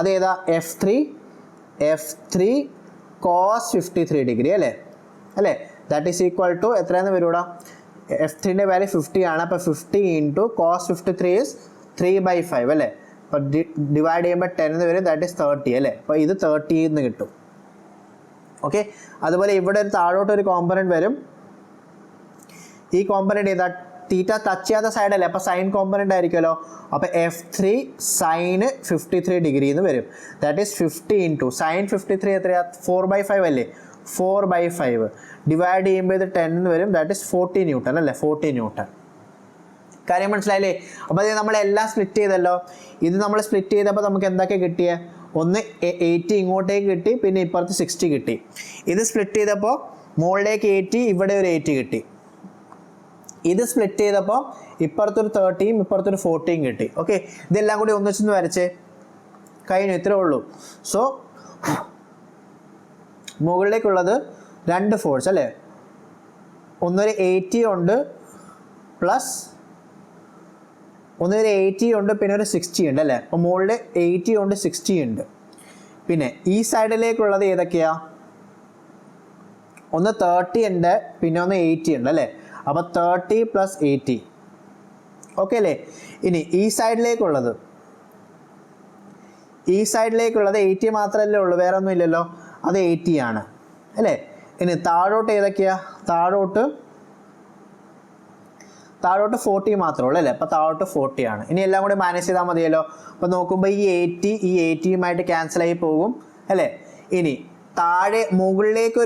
അതേതാ? F3 cos 53 ഡിഗ്രി അല്ലേ. ദാറ്റ് ഈസ് ഈക്വൽ ടു എത്രയെന്ന് വരൂടാ? F3ൻ്റെ വാല്യൂ 50 ആണ്. അപ്പോൾ 50 ഇൻറ്റു cos 53 ഈസ് 3/5 അല്ലേ. അപ്പോൾ ഡിവൈഡ് ചെയ്യുമ്പോൾ 10 എന്ന് വരും, ദാറ്റ് ഈസ് 30 അല്ലേ. അപ്പോൾ ഇത് 30 എന്ന് കിട്ടും. ഓക്കെ, അതുപോലെ ഇവിടെ ഒരു താഴോട്ട് ഒരു കോമ്പണൻ്റ് വരും. ഈ കോമ്പണൻ്റ് ഏതാ? തീറ്റ ടച്ച് ചെയ്യാത്ത സൈഡല്ലേ, അപ്പോൾ സൈൻ കോമ്പണൻ്റ് ആയിരിക്കുമല്ലോ. അപ്പോൾ F3 സൈന് 53 ഡിഗ്രി എന്ന് വരും. ദാറ്റ് ഈസ് 50 ഇൻറ്റു സൈൻ 53 എത്രയാ? 4/5 അല്ലേ. 4/5 ഡിവൈഡ് ചെയ്യുമ്പോൾ ഇത് 10 എന്ന് വരും. ദാറ്റ് ഈസ് 40 ന്യൂട്ടൺ അല്ലേ, 40 ന്യൂട്ടൺ. കാര്യം മനസ്സിലായില്ലേ? അപ്പോൾ അത് നമ്മളെല്ലാം സ്പ്ലിറ്റ് ചെയ്തല്ലോ. ഇത് നമ്മൾ സ്പ്ലിറ്റ് ചെയ്തപ്പോൾ നമുക്ക് എന്തൊക്കെ കിട്ടിയേ? ഒന്ന് 80 ഇങ്ങോട്ടേക്ക് കിട്ടി, പിന്നെ ഇപ്പുറത്ത് 60 കിട്ടി. ഇത് സ്പ്ലിറ്റ് ചെയ്തപ്പോൾ മുകളിലേക്ക് 80, ഇവിടെ ഒരു 80 കിട്ടി. ഇത് സ്പ്ലിറ്റ് ചെയ്തപ്പോൾ ഇപ്പുറത്തൊരു 30യും ഇപ്പുറത്തൊരു 40യും കിട്ടി. ഓക്കെ, ഇതെല്ലാം കൂടി ഒന്നിച്ചൊന്ന് വരച്ചേ. കഴിഞ്ഞു, ഇത്രേ ഉള്ളൂ. സോ മുകളിലേക്കുള്ളത് 2 ഫോഴ്സ് അല്ലേ. ഒന്നൊരു 80 ഉണ്ട് പ്ലസ് ഒന്നൊരു 80 ഉണ്ട് പിന്നെ ഒരു 60 ഉണ്ട് അല്ലേ. അപ്പോൾ മുകളിൽ 80 ഉണ്ട് 60 ഉണ്ട്. പിന്നെ ഈ സൈഡിലേക്കുള്ളത് ഏതൊക്കെയാ? ഒന്ന് 30 ഉണ്ട് പിന്നെ ഒന്ന് 80 ഉണ്ട് അല്ലേ. അപ്പോൾ 30 + 80. ഓക്കെ അല്ലേ. ഇനി ഈ സൈഡിലേക്കുള്ളത് 80 മാത്രമല്ലേ ഉള്ളൂ, വേറെ ഒന്നും ഇല്ലല്ലോ. അത് 80 ആണ് അല്ലേ. ഇനി താഴോട്ട് ഏതൊക്കെയാ? താഴോട്ട് 40 മാത്രമേ ഉള്ളൂ അല്ലേ. അപ്പോൾ താഴോട്ട് 40 ആണ്. ഇനി എല്ലാം കൂടി മാനേജ് ചെയ്താൽ മതിയല്ലോ. അപ്പോൾ നോക്കുമ്പോൾ ഈ 80യുമായിട്ട് ക്യാൻസലായി പോകും അല്ലേ. ഇനി താഴെ മുകളിലേക്ക്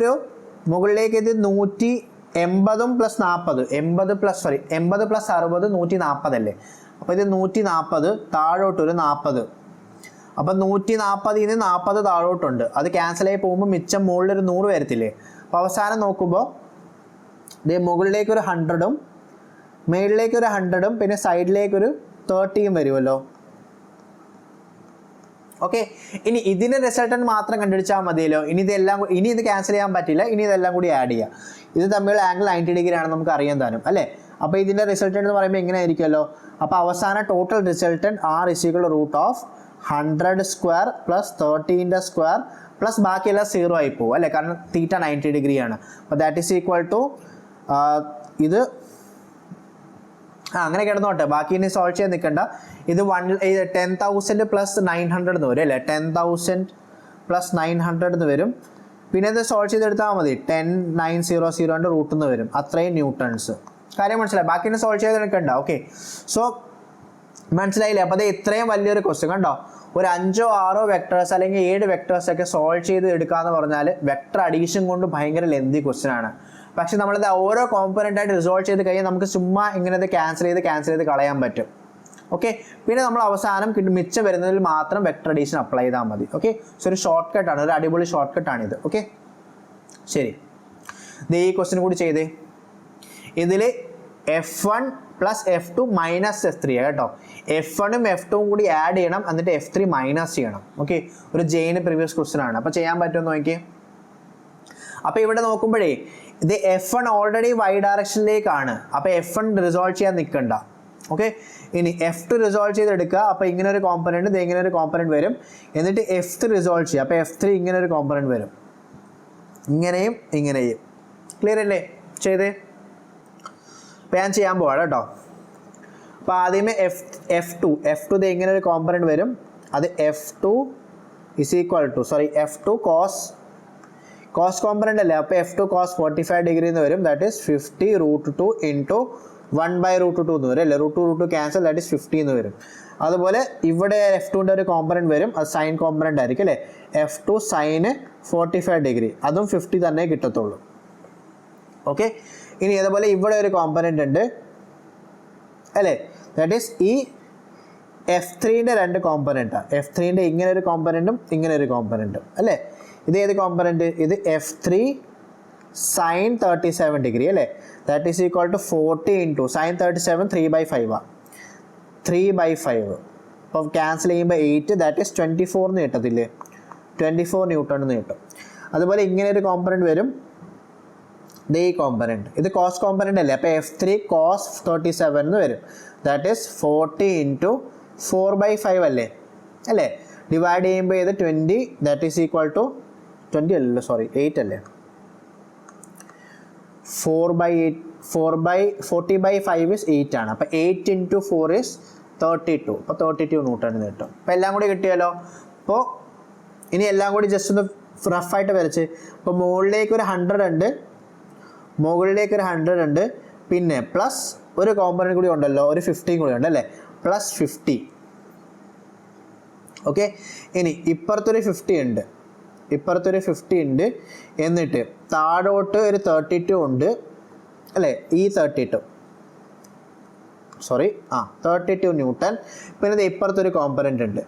ഇത് 180 + 40 80 + 60 140 അല്ലേ. അപ്പോൾ ഇത് 140, താഴോട്ട് ഒരു 40. അപ്പം 140 നിന്ന് 40 താഴോട്ടുണ്ട്. അത് ക്യാൻസലായി പോകുമ്പോൾ മിച്ചം മുകളിലൊരു 100 വരത്തില്ലേ. അപ്പോൾ അവസാനം നോക്കുമ്പോൾ ഇത് മുകളിലേക്കൊരു 100ഉം മേളിലേക്കൊരു 100ഉം പിന്നെ സൈഡിലേക്കൊരു 30യും വരുമല്ലോ. ഓക്കെ, ഇനി ഇതിൻ്റെ റിസൾട്ടൻ മാത്രം കണ്ടുപിടിച്ചാൽ മതിയല്ലോ. ഇനി ഇത് ക്യാൻസൽ ചെയ്യാൻ പറ്റില്ല. ഇനി ഇതെല്ലാം കൂടി ആഡ് ചെയ്യുക. ഇത് തമ്മിലുള്ള ആംഗിൾ 90 ഡിഗ്രി ആണെന്ന് നമുക്ക് അറിയാൻ താനും അല്ലേ. അപ്പോൾ ഇതിൻ്റെ റിസൾട്ടൻ എന്ന് പറയുമ്പോൾ എങ്ങനെ ആയിരിക്കുമല്ലോ. അപ്പോൾ അവസാന ടോട്ടൽ റിസൾട്ടൻ R = √100² + 30² പ്ലസ് ബാക്കിയെല്ലാം 0 ആയി പോകും അല്ലേ, കാരണം തീറ്റ 90 ഡിഗ്രി ആണ്. അപ്പോൾ ദാറ്റ് ഈസ് ഈക്വൽ ടു ഇത് അങ്ങനെ കിടന്നോട്ടെ, ബാക്കി ഇനി സോൾവ് ചെയ്യാൻ നിൽക്കണ്ട. ഇത് 10,000 + 900 എന്ന് വരും അല്ലേ. 10,000 + 900 എന്ന് വരും. പിന്നെ ഇത് സോൾവ് ചെയ്തെടുത്താൽ മതി. 10,900 √1 എന്ന് വരും. അത്രയും ന്യൂട്ടൺസ് കാര്യം മനസ്സിലായി, ബാക്കി സോൾവ് ചെയ്തെടുക്കണ്ട. ഓക്കെ, സോ മനസ്സിലായില്ലേ? അപ്പോൾ അത് ഇത്രയും വലിയൊരു ക്വസ്റ്റ്യൻ കണ്ടോ, ഒരു 5 or 6 വെക്ടേഴ്സ് അല്ലെങ്കിൽ 7 വെക്ടേഴ്സ് ഒക്കെ സോൾവ് ചെയ്ത് എടുക്കാന്ന് പറഞ്ഞാൽ വെക്ടർ അഡീഷൻ കൊണ്ട് ഭയങ്കര ലെന്തി ക്വസ്റ്റ്യൻ ആണ്. പക്ഷെ നമ്മളിത് ഓരോ കോമ്പണൻ്റ് ആയിട്ട് റിസോൾവ് ചെയ്ത് കഴിഞ്ഞാൽ നമുക്ക് ചുമ്മാ ഇങ്ങനെ ക്യാൻസൽ ചെയ്ത് കളയാൻ പറ്റും. ഓക്കെ, പിന്നെ നമ്മൾ അവസാനം മിച്ചം വരുന്നതിൽ മാത്രം വെക്ടർ അഡീഷൻ അപ്ലൈ ചെയ്താൽ മതി. ഓക്കെ, സോ ഒരു ഷോർട്ട് കട്ടാണ്, ഒരു അടിപൊളി ഷോർട്ട് കട്ടാണിത്. ഓക്കെ, ശരി, ഈ ക്വസ്റ്റ്യൻ കൂടി ചെയ്തേ. ഇതിൽ F1 + F2 - F3 കേട്ടോ. F1ഉം F2ഉം കൂടി ആഡ് ചെയ്യണം, എന്നിട്ട് F3 മൈനസ് ചെയ്യണം. ഓക്കെ, ഒരു ജെയിന് പ്രീവിയസ് ക്വസ്റ്റ്യൻ ആണ്. അപ്പോൾ ചെയ്യാൻ പറ്റുമെന്ന് നോക്കി. അപ്പോൾ ഇവിടെ നോക്കുമ്പോഴേ ഇത് F1 ഓൾറെഡി y ഡയറക്ഷനിലേക്കാണ്. അപ്പോൾ F1 റിസോൾവ് ചെയ്യാൻ നിൽക്കണ്ട. ഓക്കെ, ഇനി F2 റിസോൾവ് ചെയ്തെടുക്കുക. അപ്പോൾ ഇങ്ങനെ ഒരു കോമ്പണൻറ്റ്, ഇത് ഇങ്ങനെ ഒരു കോമ്പണൻറ്റ് വരും. എന്നിട്ട് F3 റിസോൾവ് ചെയ്യുക. അപ്പോൾ F3 ഇങ്ങനെ ഒരു കോമ്പണൻറ്റ് വരും, ഇങ്ങനെയും ഇങ്ങനെയും. ക്ലിയർ അല്ലേ? ചെയ്തേ. അപ്പോൾ ഞാൻ ചെയ്യാൻ പോവാം കേട്ടോ. അപ്പോൾ ആദ്യമേ F2 ഇത് ഇങ്ങനെ ഒരു കോമ്പണൻറ്റ് വരും. അത് F2 കോസ് കോമ്പണൻ്റ് അല്ലേ. അപ്പോൾ F2 cos 45 degree എന്ന് വരും. ദാറ്റ് ഈസ് 50 √2 × 1/√2 എന്ന് വരും അല്ലേ. √2 ക്യാൻസൽ, ദാറ്റ് ഈസ് 50 എന്ന് വരും. അതുപോലെ ഇവിടെ F2ൻ്റെ ഒരു കോമ്പണൻറ്റ് വരും, അത് സൈൻ കോമ്പണൻ്റ് ആയിരിക്കും അല്ലേ. F2 sin 45 degree, അതും 50 തന്നെ കിട്ടത്തുള്ളൂ. ഓക്കെ, ഇനി അതുപോലെ ഇവിടെ ഒരു കോമ്പണൻ്റ് ഉണ്ട് അല്ലേ. ദാറ്റ് ഈസ് ഈ F3ൻ്റെ 2 കോമ്പണൻറ്റാണ്. F3ൻ്റെ ഇങ്ങനെ ഒരു കോമ്പണൻറ്റും ഇങ്ങനെ ഒരു കോമ്പണൻറ്റും അല്ലേ. ഇത് ഏത് കോമ്പണൻറ്റ്? ഇത് F3 sin 37 degree അല്ലേ. That is equal to 40 × sin 37 3/5 3/5. അപ്പോൾ ക്യാൻസൽ ചെയ്യുമ്പോൾ 8, ദാറ്റ് ഈസ് 24 എന്ന് കിട്ടത്തില്ലേ, 24 ന്യൂട്ടൺ എന്ന് കിട്ടും. അതുപോലെ ഇങ്ങനെ ഒരു കോമ്പണൻറ്റ് വരും, ഈ കോമ്പണൻറ്റ്, ഇത് കോസ് കോമ്പണൻ്റ് അല്ലേ. അപ്പോൾ F3 cos 37 എന്ന് വരും. ദാറ്റ് ഈസ് 40 × 4/5 അല്ലേ. ഡിവൈഡ് ചെയ്യുമ്പോൾ ഇത് 20, ദാറ്റ് ഈസ് ഈക്വൽ ടു 20 അല്ലല്ലോ, സോറി 8 അല്ലേ. 40/5 is 8 ആണ്. അപ്പോൾ 8 × 4 is 32. അപ്പോൾ 32 ന്യൂട്ടൺ എന്ന് കിട്ടും. അപ്പോൾ എല്ലാം കൂടി കിട്ടിയല്ലോ. അപ്പോൾ ഇനി എല്ലാം കൂടി ജസ്റ്റ് ഒന്ന് റഫായിട്ട് വരച്ച്. അപ്പോൾ മുകളിലേക്ക് ഒരു 100 ഉണ്ട്, മുകളിലേക്ക് ഒരു 100 ഉണ്ട്, പിന്നെ പ്ലസ് ഒരു കോമ്പണൻറ്റ് കൂടി ഉണ്ടല്ലോ, ഒരു 15 കൂടി ഉണ്ട് അല്ലേ, പ്ലസ് 50. ഓക്കെ, ഇനി ഇപ്പുറത്തൊരു 50 ഉണ്ട്, എന്നിട്ട് താഴോട്ട് ഒരു 32 ഉണ്ട് അല്ലേ. ഈ 32 ന്യൂട്ടൺ. പിന്നെ ഇത് ഇപ്പുറത്തൊരു കോമ്പണൻറ്റ് ഉണ്ട്,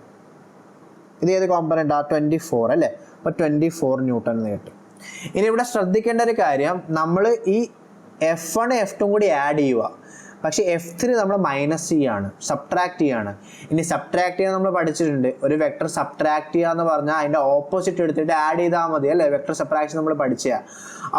ഇത് ഏത് കോമ്പണൻ്റ്? 24 അല്ലേ. അപ്പോൾ 24 ന്യൂട്ടൺ എന്ന് കിട്ടും. ഇനി ഇവിടെ ശ്രദ്ധിക്കേണ്ട ഒരു കാര്യം, നമ്മൾ ഈ F1 F2 കൂടി ആഡ് ചെയ്യുക, പക്ഷേ F3 നമ്മൾ മൈനസ് ചെയ്യാണ്, സബ്ട്രാക്ട് ചെയ്യാണ്. ഇനി സബ്ട്രാക്ട് ചെയ്യാൻ നമ്മൾ പഠിച്ചിട്ടുണ്ട്, ഒരു വെക്ടർ സബ്ട്രാക്ട് ചെയ്യുക എന്ന് പറഞ്ഞാൽ അതിൻ്റെ ഓപ്പോസിറ്റ് എടുത്തിട്ട് ആഡ് ചെയ്താൽ മതി അല്ലേ. വെക്ടർ സബ്ട്രാക്ഷൻ നമ്മൾ പഠിച്ചതാണ്.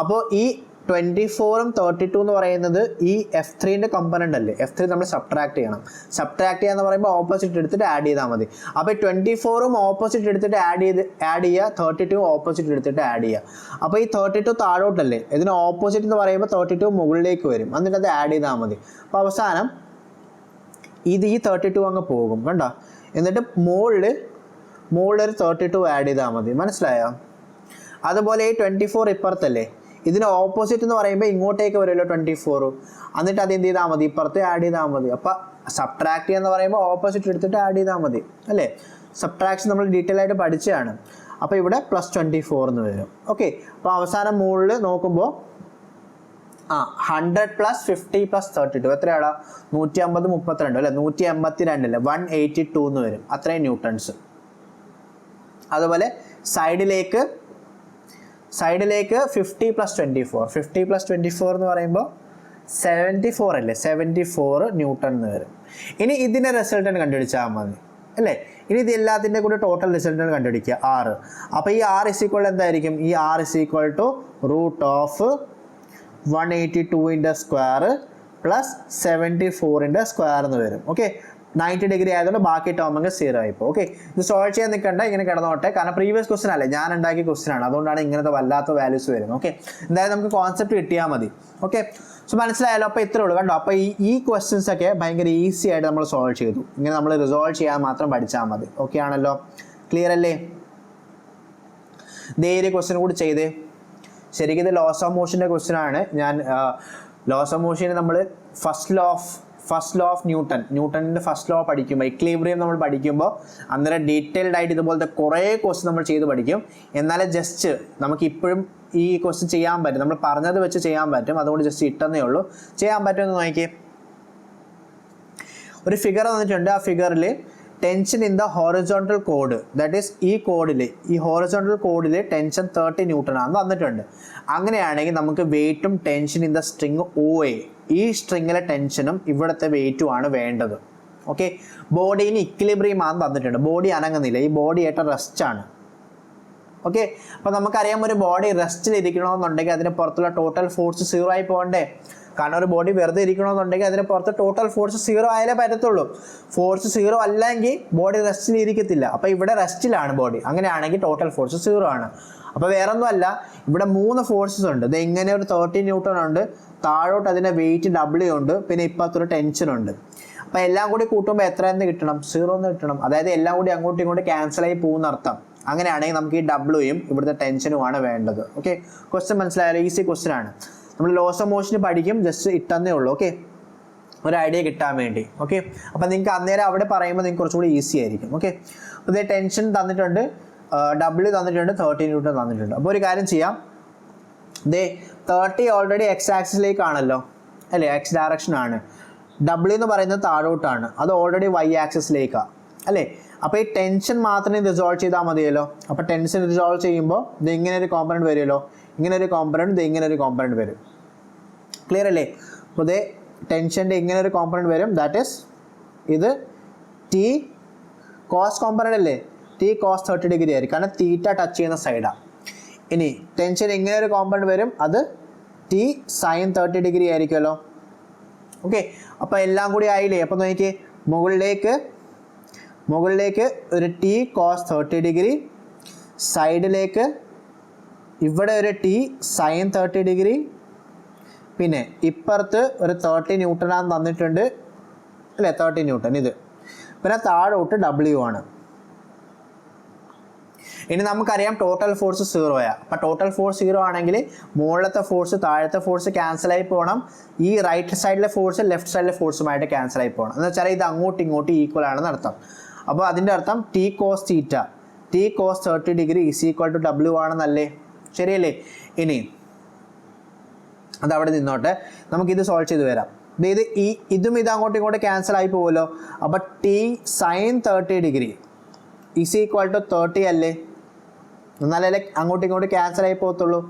അപ്പോൾ ഈ 24ഉം 32 എന്ന് പറയുന്നത് ഈ F3ൻ്റെ കമ്പണൻ്റ് അല്ലേ. F3 നമ്മൾ സബ്ട്രാക്ട് ചെയ്യണം. സബ്ട്രാക്ട് ചെയ്യുക എന്ന് പറയുമ്പോൾ ഓപ്പോസിറ്റ് എടുത്തിട്ട് ആഡ് ചെയ്താൽ മതി. അപ്പോൾ 24ഉം ഓപ്പോസിറ്റ് എടുത്തിട്ട് ആഡ് ചെയ്യുക, 32ഉം ഓപ്പോസിറ്റ് എടുത്തിട്ട് ആഡ് ചെയ്യുക. അപ്പോൾ ഈ 32 താഴോട്ടല്ലേ, ഇതിന് ഓപ്പോസിറ്റ് എന്ന് പറയുമ്പോൾ 32 മുകളിലേക്ക് വരും, എന്നിട്ട് അത് ആഡ് ചെയ്താൽ മതി. അപ്പോൾ അവസാനം ഈ 32 അങ്ങ് പോകും കണ്ടോ. എന്നിട്ട് മുകളിൽ ഒരു 32 ആഡ് ചെയ്താൽ മതി. മനസ്സിലായോ? അതുപോലെ ഈ 24 ഇപ്പുറത്തല്ലേ, ഇതിന് ഓപ്പോസിറ്റ് എന്ന് പറയുമ്പോൾ ഇങ്ങോട്ടേക്ക് വരുമല്ലോ 24, എന്നിട്ട് അത് എന്ത് ചെയ്താൽ മതി, ഇപ്പുറത്ത് ആഡ് ചെയ്താൽ മതി. അപ്പോൾ സബ്ട്രാക്ട് ചെയ്യുക എന്ന് പറയുമ്പോൾ ഓപ്പോസിറ്റ് എടുത്തിട്ട് ആഡ് ചെയ്താൽ മതി അല്ലേ. സബ്ട്രാക്ഷൻ നമ്മൾ ഡീറ്റെയിൽ ആയിട്ട് പഠിച്ചതാണ്. അപ്പോൾ ഇവിടെ +24 എന്ന് വരും. ഓക്കെ, അപ്പോൾ അവസാനം മുകളിൽ നോക്കുമ്പോൾ 100 + 50 + 32 എത്രയാടാ? 150 32 അല്ലേ, 182 അല്ലേ, 182 എന്ന് വരും. അത്രയും ന്യൂട്ടൺസ്. അതുപോലെ സൈഡിലേക്ക് 50 + 24, 50 + 24 എന്ന് പറയുമ്പോൾ 74 അല്ലേ, 74 ന്യൂട്ടൺ എന്ന് വരും. ഇനി ഇതിൻ്റെ റിസൾട്ടൻ കണ്ടുപിടിച്ചാൽ മതി അല്ലേ. ഇനി ഇത് എല്ലാത്തിൻ്റെ കൂടെ ടോട്ടൽ റിസൾട്ടൻ കണ്ടുപിടിക്കുക 6. അപ്പോൾ ഈ R = എന്തായിരിക്കും? ഈ R = √182ൻ്റെ സ്ക്വയർ + 74ൻ്റെ സ്ക്വയർ എന്ന് വരും. ഓക്കെ, 90 ഡിഗ്രി ആയതുകൊണ്ട് ബാക്കി ടേം അങ്ങ് 0 ആയിപ്പോൾ. ഓക്കെ, ഇത് സോൾവ് ചെയ്യാൻ നിൽക്കണ്ട, ഇങ്ങനെ കിടന്നോട്ടെ, കാരണം പ്രീവിയസ് ക്വസ്റ്റൻ അല്ലേ, ഞാൻ ഉണ്ടാക്കിയ ക്വസ്റ്റൻ ആണ്, അതുകൊണ്ടാണ് ഇങ്ങനത്തെ വല്ലാത്ത വാല്യൂസ് വരുന്നത്. ഓക്കെ, എന്തായാലും നമുക്ക് കോൺസെപ്റ്റ് കിട്ടിയാൽ മതി. ഓക്കെ, സോ മനസ്സിലായാലോ? അപ്പോൾ ഇത്രേ ഉള്ളൂ കണ്ടോ. അപ്പോൾ ഈ ക്വസ്റ്റ്യൻസ് ഒക്കെ ഭയങ്കര ഈസി ആയിട്ട് നമ്മൾ സോൾവ് ചെയ്തു. ഇങ്ങനെ നമ്മൾ റിസോൾവ് ചെയ്യാൻ മാത്രം പഠിച്ചാൽ മതി. ഓക്കെ ആണല്ലോ, ക്ലിയർ അല്ലേ? ഇതേ ഒരു ക്വസ്റ്റ്യൻ കൂടി ചെയ്തേ. ശരിക്കും ഇത് ലോസ് ഓഫ് മോഷൻ്റെ ക്വസ്റ്റ്യൻ ആണ്. ഞാൻ ലോസ് ഓഫ് മോഷന് നമ്മൾ ഫസ്റ്റ് ലോ ഓഫ് ന്യൂട്ടണിൻ്റെ ഫസ്റ്റ് ലോ പഠിക്കുമ്പോൾ ഇക്വിലിബ്രിയം നമ്മൾ പഠിക്കുമ്പോൾ അന്നേരം ഡീറ്റെയിൽഡ് ആയിട്ട് ഇതുപോലത്തെ കുറേ ക്വസ്റ്റ്യൻ നമ്മൾ ചെയ്ത് പഠിക്കും. എന്നാലും ജസ്റ്റ് നമുക്ക് ഇപ്പോഴും ഈ ക്വസ്റ്റ്യൻ ചെയ്യാൻ പറ്റും, നമ്മൾ പറഞ്ഞത് വെച്ച് ചെയ്യാൻ പറ്റും, അതുകൊണ്ട് ജസ്റ്റ് ഇട്ടെന്നേ ഉള്ളൂ. ചെയ്യാൻ പറ്റുമെന്ന് നോക്കിയേ. ഒരു ഫിഗർ തന്നിട്ടുണ്ട്. ആ ഫിഗറിൽ tension in the horizontal cord, that is ഈ ഹോറിസോണ്ടൽ കോഡിൽ ടെൻഷൻ 30 ന്യൂട്ടൺ ആണെന്ന് തന്നിട്ടുണ്ട്. അങ്ങനെയാണെങ്കിൽ നമുക്ക് വെയിറ്റും tension in the string OA, ഈ സ്ട്രിങ്ങിലെ ടെൻഷനും ഇവിടുത്തെ വെയിറ്റുമാണ് വേണ്ടത്. ഓക്കെ, ബോഡിന് ഇക്വിലിബ്രിയം ആണെന്ന് തന്നിട്ടുണ്ട്. ബോഡി അനങ്ങുന്നില്ല, ഈ ബോഡി ആയിട്ട് റെസ്റ്റ് ആണ്. ഓക്കെ, അപ്പോൾ നമുക്കറിയാം ഒരു ബോഡി റെസ്റ്റിൽ ഇരിക്കണമെന്നുണ്ടെങ്കിൽ അതിന് പുറത്തുള്ള ടോട്ടൽ ഫോഴ്സ് 0 ആയി പോകണ്ടേ. കാരണം ഒരു ബോഡി വെറുതെ ഇരിക്കണമെന്നുണ്ടെങ്കിൽ അതിന് പുറത്ത് ടോട്ടൽ ഫോഴ്സ് 0 ആയാലേ പറ്റത്തുള്ളൂ. ഫോഴ്സ് 0 അല്ലെങ്കിൽ ബോഡി റെസ്റ്റിൽ ഇരിക്കത്തില്ല. അപ്പോൾ ഇവിടെ റെസ്റ്റിലാണ് ബോഡി, അങ്ങനെയാണെങ്കിൽ ടോട്ടൽ ഫോഴ്സ് 0 ആണ്. അപ്പോൾ വേറൊന്നുമല്ല, ഇവിടെ 3 ഫോഴ്സസ് ഉണ്ട്. ഇത് ഇങ്ങനെ ഒരു 30 ന്യൂട്ടൺ ഉണ്ട്, താഴോട്ട് അതിൻ്റെ വെയിറ്റ് W ഉണ്ട്, പിന്നെ ഇപ്പത്തൊരു ടെൻഷൻ ഉണ്ട്. അപ്പോൾ എല്ലാം കൂടി കൂട്ടുമ്പോൾ എത്ര എന്ന് കിട്ടണം? 0 എന്ന് കിട്ടണം. അതായത് എല്ലാം കൂടി അങ്ങോട്ടും ഇങ്ങോട്ടും ക്യാൻസലായി പോകുന്ന അർത്ഥം. അങ്ങനെയാണെങ്കിൽ നമുക്ക് ഈ Wയും ഇവിടുത്തെ ടെൻഷനുമാണ് വേണ്ടത്. ഓക്കെ, ക്വസ്റ്റ്യൻ മനസ്സിലായാലും ഈസി ക്വസ്റ്റ്യൻ ആണ്. നമ്മൾ ലോസ് ഓഫ് മോഷന് പഠിക്കും, ജസ്റ്റ് ഇട്ടെന്നേ ഉള്ളൂ. ഓക്കെ, ഒരു ഐഡിയ കിട്ടാൻ വേണ്ടി. ഓക്കെ, അപ്പോൾ നിങ്ങൾക്ക് അന്നേരം അവിടെ പറയുമ്പോൾ നിങ്ങൾക്ക് കുറച്ചുകൂടി ഈസി ആയിരിക്കും. ഓക്കെ, അപ്പോൾ ഇതേ ടെൻഷൻ തന്നിട്ടുണ്ട്, W തന്നിട്ടുണ്ട്, 30 ന്യൂട്ടൺ തന്നിട്ടുണ്ട്. അപ്പോൾ ഒരു കാര്യം ചെയ്യാം, ദേ 30 ഓൾറെഡി എക്സ് ആക്സിസിലേക്കാണല്ലോ അല്ലേ, എക്സ് ഡയറക്ഷൻ ആണ്. W എന്ന് പറയുന്നത് താഴോട്ടാണ്, അത് ഓൾറെഡി Y ആക്സിസിലേക്കാണ് അല്ലേ. അപ്പോൾ ഈ ടെൻഷൻ മാത്രമേ റിസോൾവ് ചെയ്താൽ മതിയല്ലോ. അപ്പോൾ ടെൻഷൻ റിസോൾവ് ചെയ്യുമ്പോൾ ഇത് ഇങ്ങനെ ഒരു കോമ്പണൻറ്റ് വരുമല്ലോ, ഇങ്ങനെ ഒരു കോമ്പണൻറ്റ്, ഇത് ഇങ്ങനെ ഒരു കോമ്പണൻറ്റ് വരും. ക്ലിയർ അല്ലേ? അപ്പോൾ ഇതേ ടെൻഷൻ്റെ ഇങ്ങനെ ഒരു കോമ്പണൻറ്റ് വരും, ദാറ്റ് ഈസ് ഇത് T കോസ് കോമ്പണൻറ്റ് അല്ലേ, T കോസ് 30 ഡിഗ്രി ആയിരിക്കും, കാരണം തീറ്റ ടച്ച് ചെയ്യുന്ന സൈഡാണ്. ഇനി ടെൻഷൻ ഇങ്ങനെ ഒരു കോമ്പണൻറ്റ് വരും, അത് T സൈൻ 30 ഡിഗ്രി ആയിരിക്കുമല്ലോ. ഓക്കെ, അപ്പോൾ എല്ലാം കൂടി ആയില്ലേ. അപ്പോൾ നോക്കി മുകളിലേക്ക് ഒരു T കോസ് 30 ഡിഗ്രി, സൈഡിലേക്ക് ഇവിടെ ഒരു T സൈൻ 30 ഡിഗ്രി, പിന്നെ ഇപ്പുറത്ത് ഒരു 30 ന്യൂട്ടണാന്ന് തന്നിട്ടുണ്ട് അല്ലേ, 30 ന്യൂട്ടൺ ഇത്, പിന്നെ താഴോട്ട് W ആണ്. ഇനി നമുക്കറിയാം ടോട്ടൽ ഫോഴ്സ് 0 അപ്പോൾ ടോട്ടൽ ഫോഴ്സ് 0 ആണെങ്കിൽ മുകളിലത്തെ ഫോഴ്സ് താഴത്തെ ഫോഴ്സ് ക്യാൻസലായി പോകണം, ഈ റൈറ്റ് സൈഡിലെ ഫോഴ്സ് ലെഫ്റ്റ് സൈഡിലെ ഫോഴ്സുമായിട്ട് ക്യാൻസലായി പോകണം. എന്ന് വെച്ചാൽ ഇത് അങ്ങോട്ടും ഇങ്ങോട്ടും ഈക്വൽ ആണെന്ന് അർത്ഥം. അപ്പോൾ അതിൻ്റെ അർത്ഥം T cos 30 degree is equal to W ആണെന്നല്ലേ, ശരിയല്ലേ? ഇനി അതവിടെ നിന്നോട്ടെ, നമുക്കിത് സോൾവ് ചെയ്ത് വരാം. ഇതും ഇത് അങ്ങോട്ടും ഇങ്ങോട്ടും ക്യാൻസൽ ആയി പോകുമല്ലോ. അപ്പോൾ T sine 30 degree is equal to 30 അല്ലേ, എന്നാലല്ലേ അങ്ങോട്ടും ഇങ്ങോട്ടും ക്യാൻസൽ ആയി പോകത്തുള്ളൂ.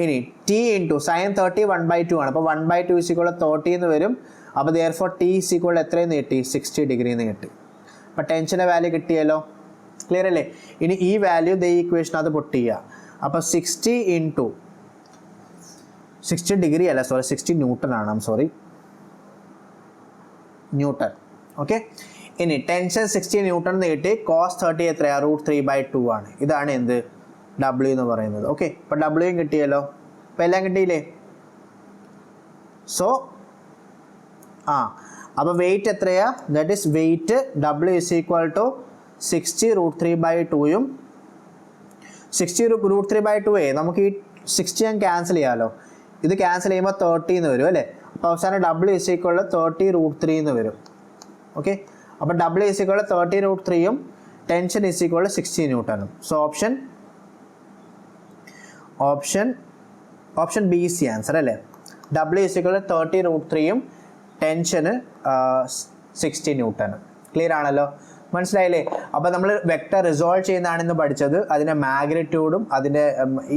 ഇനി T ഇൻറ്റു സൈൻ 30 1/2 ആണ്, അപ്പോൾ 1/2 ഈസ് ഈക്വൽ 30 എന്ന് വരും. അപ്പോൾ therefore T ഈസ് ഈക്വൽ എത്രയെന്ന് കിട്ടി? 60 ഡിഗ്രി എന്ന് കിട്ടി. അപ്പോൾ ടെൻഷൻ്റെ വാല്യൂ കിട്ടിയല്ലോ, ക്ലിയർ അല്ലേ? ഇനി ഈ വാല്യൂ ഈ ഇക്വേഷനകത്ത് പുട്ട് ചെയ്യുക. അപ്പോൾ 60 ഇൻറ്റു 60 ഡിഗ്രി അല്ല, 60 ന്യൂട്ടൺ ആണ്, ന്യൂട്ടൺ. ഓക്കെ, ഇനി ടെൻഷൻ 60 ന്യൂട്ടൺ എന്ന് കിട്ടി. കോസ് 30 എത്രയാണ്? √3/2 ആണ്. ഇതാണ് എന്ത്? W എന്ന് പറയുന്നത്. ഓക്കെ, അപ്പോൾ W കിട്ടിയല്ലോ, അപ്പോൾ എല്ലാം കിട്ടിയില്ലേ? സോ അപ്പോൾ വെയിറ്റ് എത്രയാ? That is weight W is equal to 60 √3/2യും 60 √3/2 നമുക്ക് ഈ 60 ഞാൻ ക്യാൻസൽ ചെയ്യാമല്ലോ. ഇത് ക്യാൻസൽ ചെയ്യുമ്പോൾ 30 എന്ന് വരും അല്ലേ. അപ്പോൾ അവസാനം W ഈസ് ഈക്വൽ 30 √3 എന്ന് വരും. ഓക്കെ, അപ്പോൾ W ഈസ് ഈക്വൽ 30 √3യും ടെൻഷൻ ഈസ് ഈക്വൽ 60 ന്യൂട്ടണും. So option B is the answer അല്ലേ. W ഈസ് ഈക്വൽ 30 √3യും ടെൻഷന് 60 ന്യൂട്ടണ്. ക്ലിയർ ആണല്ലോ, മനസ്സിലായില്ലേ? അപ്പോൾ നമ്മൾ വെക്ടർ റിസോൾവ് ചെയ്യുന്നതാണെന്ന് പഠിച്ചത്, അതിൻ്റെ മാഗ്നിറ്റ്യൂഡും അതിൻ്റെ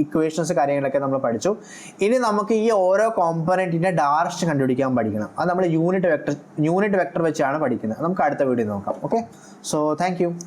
ഇക്വേഷൻസ് കാര്യങ്ങളൊക്കെ നമ്മൾ പഠിച്ചു. ഇനി നമുക്ക് ഈ ഓരോ കോമ്പണൻറ്റിൻ്റെ ഡയറക്ഷൻ കണ്ടുപിടിക്കാൻ പഠിക്കണം. അത് നമ്മൾ യൂണിറ്റ് വെക്ടർ വെച്ചാണ് പഠിക്കുന്നത്. നമുക്ക് അടുത്ത വീഡിയോ നോക്കാം. Okay, so thank you.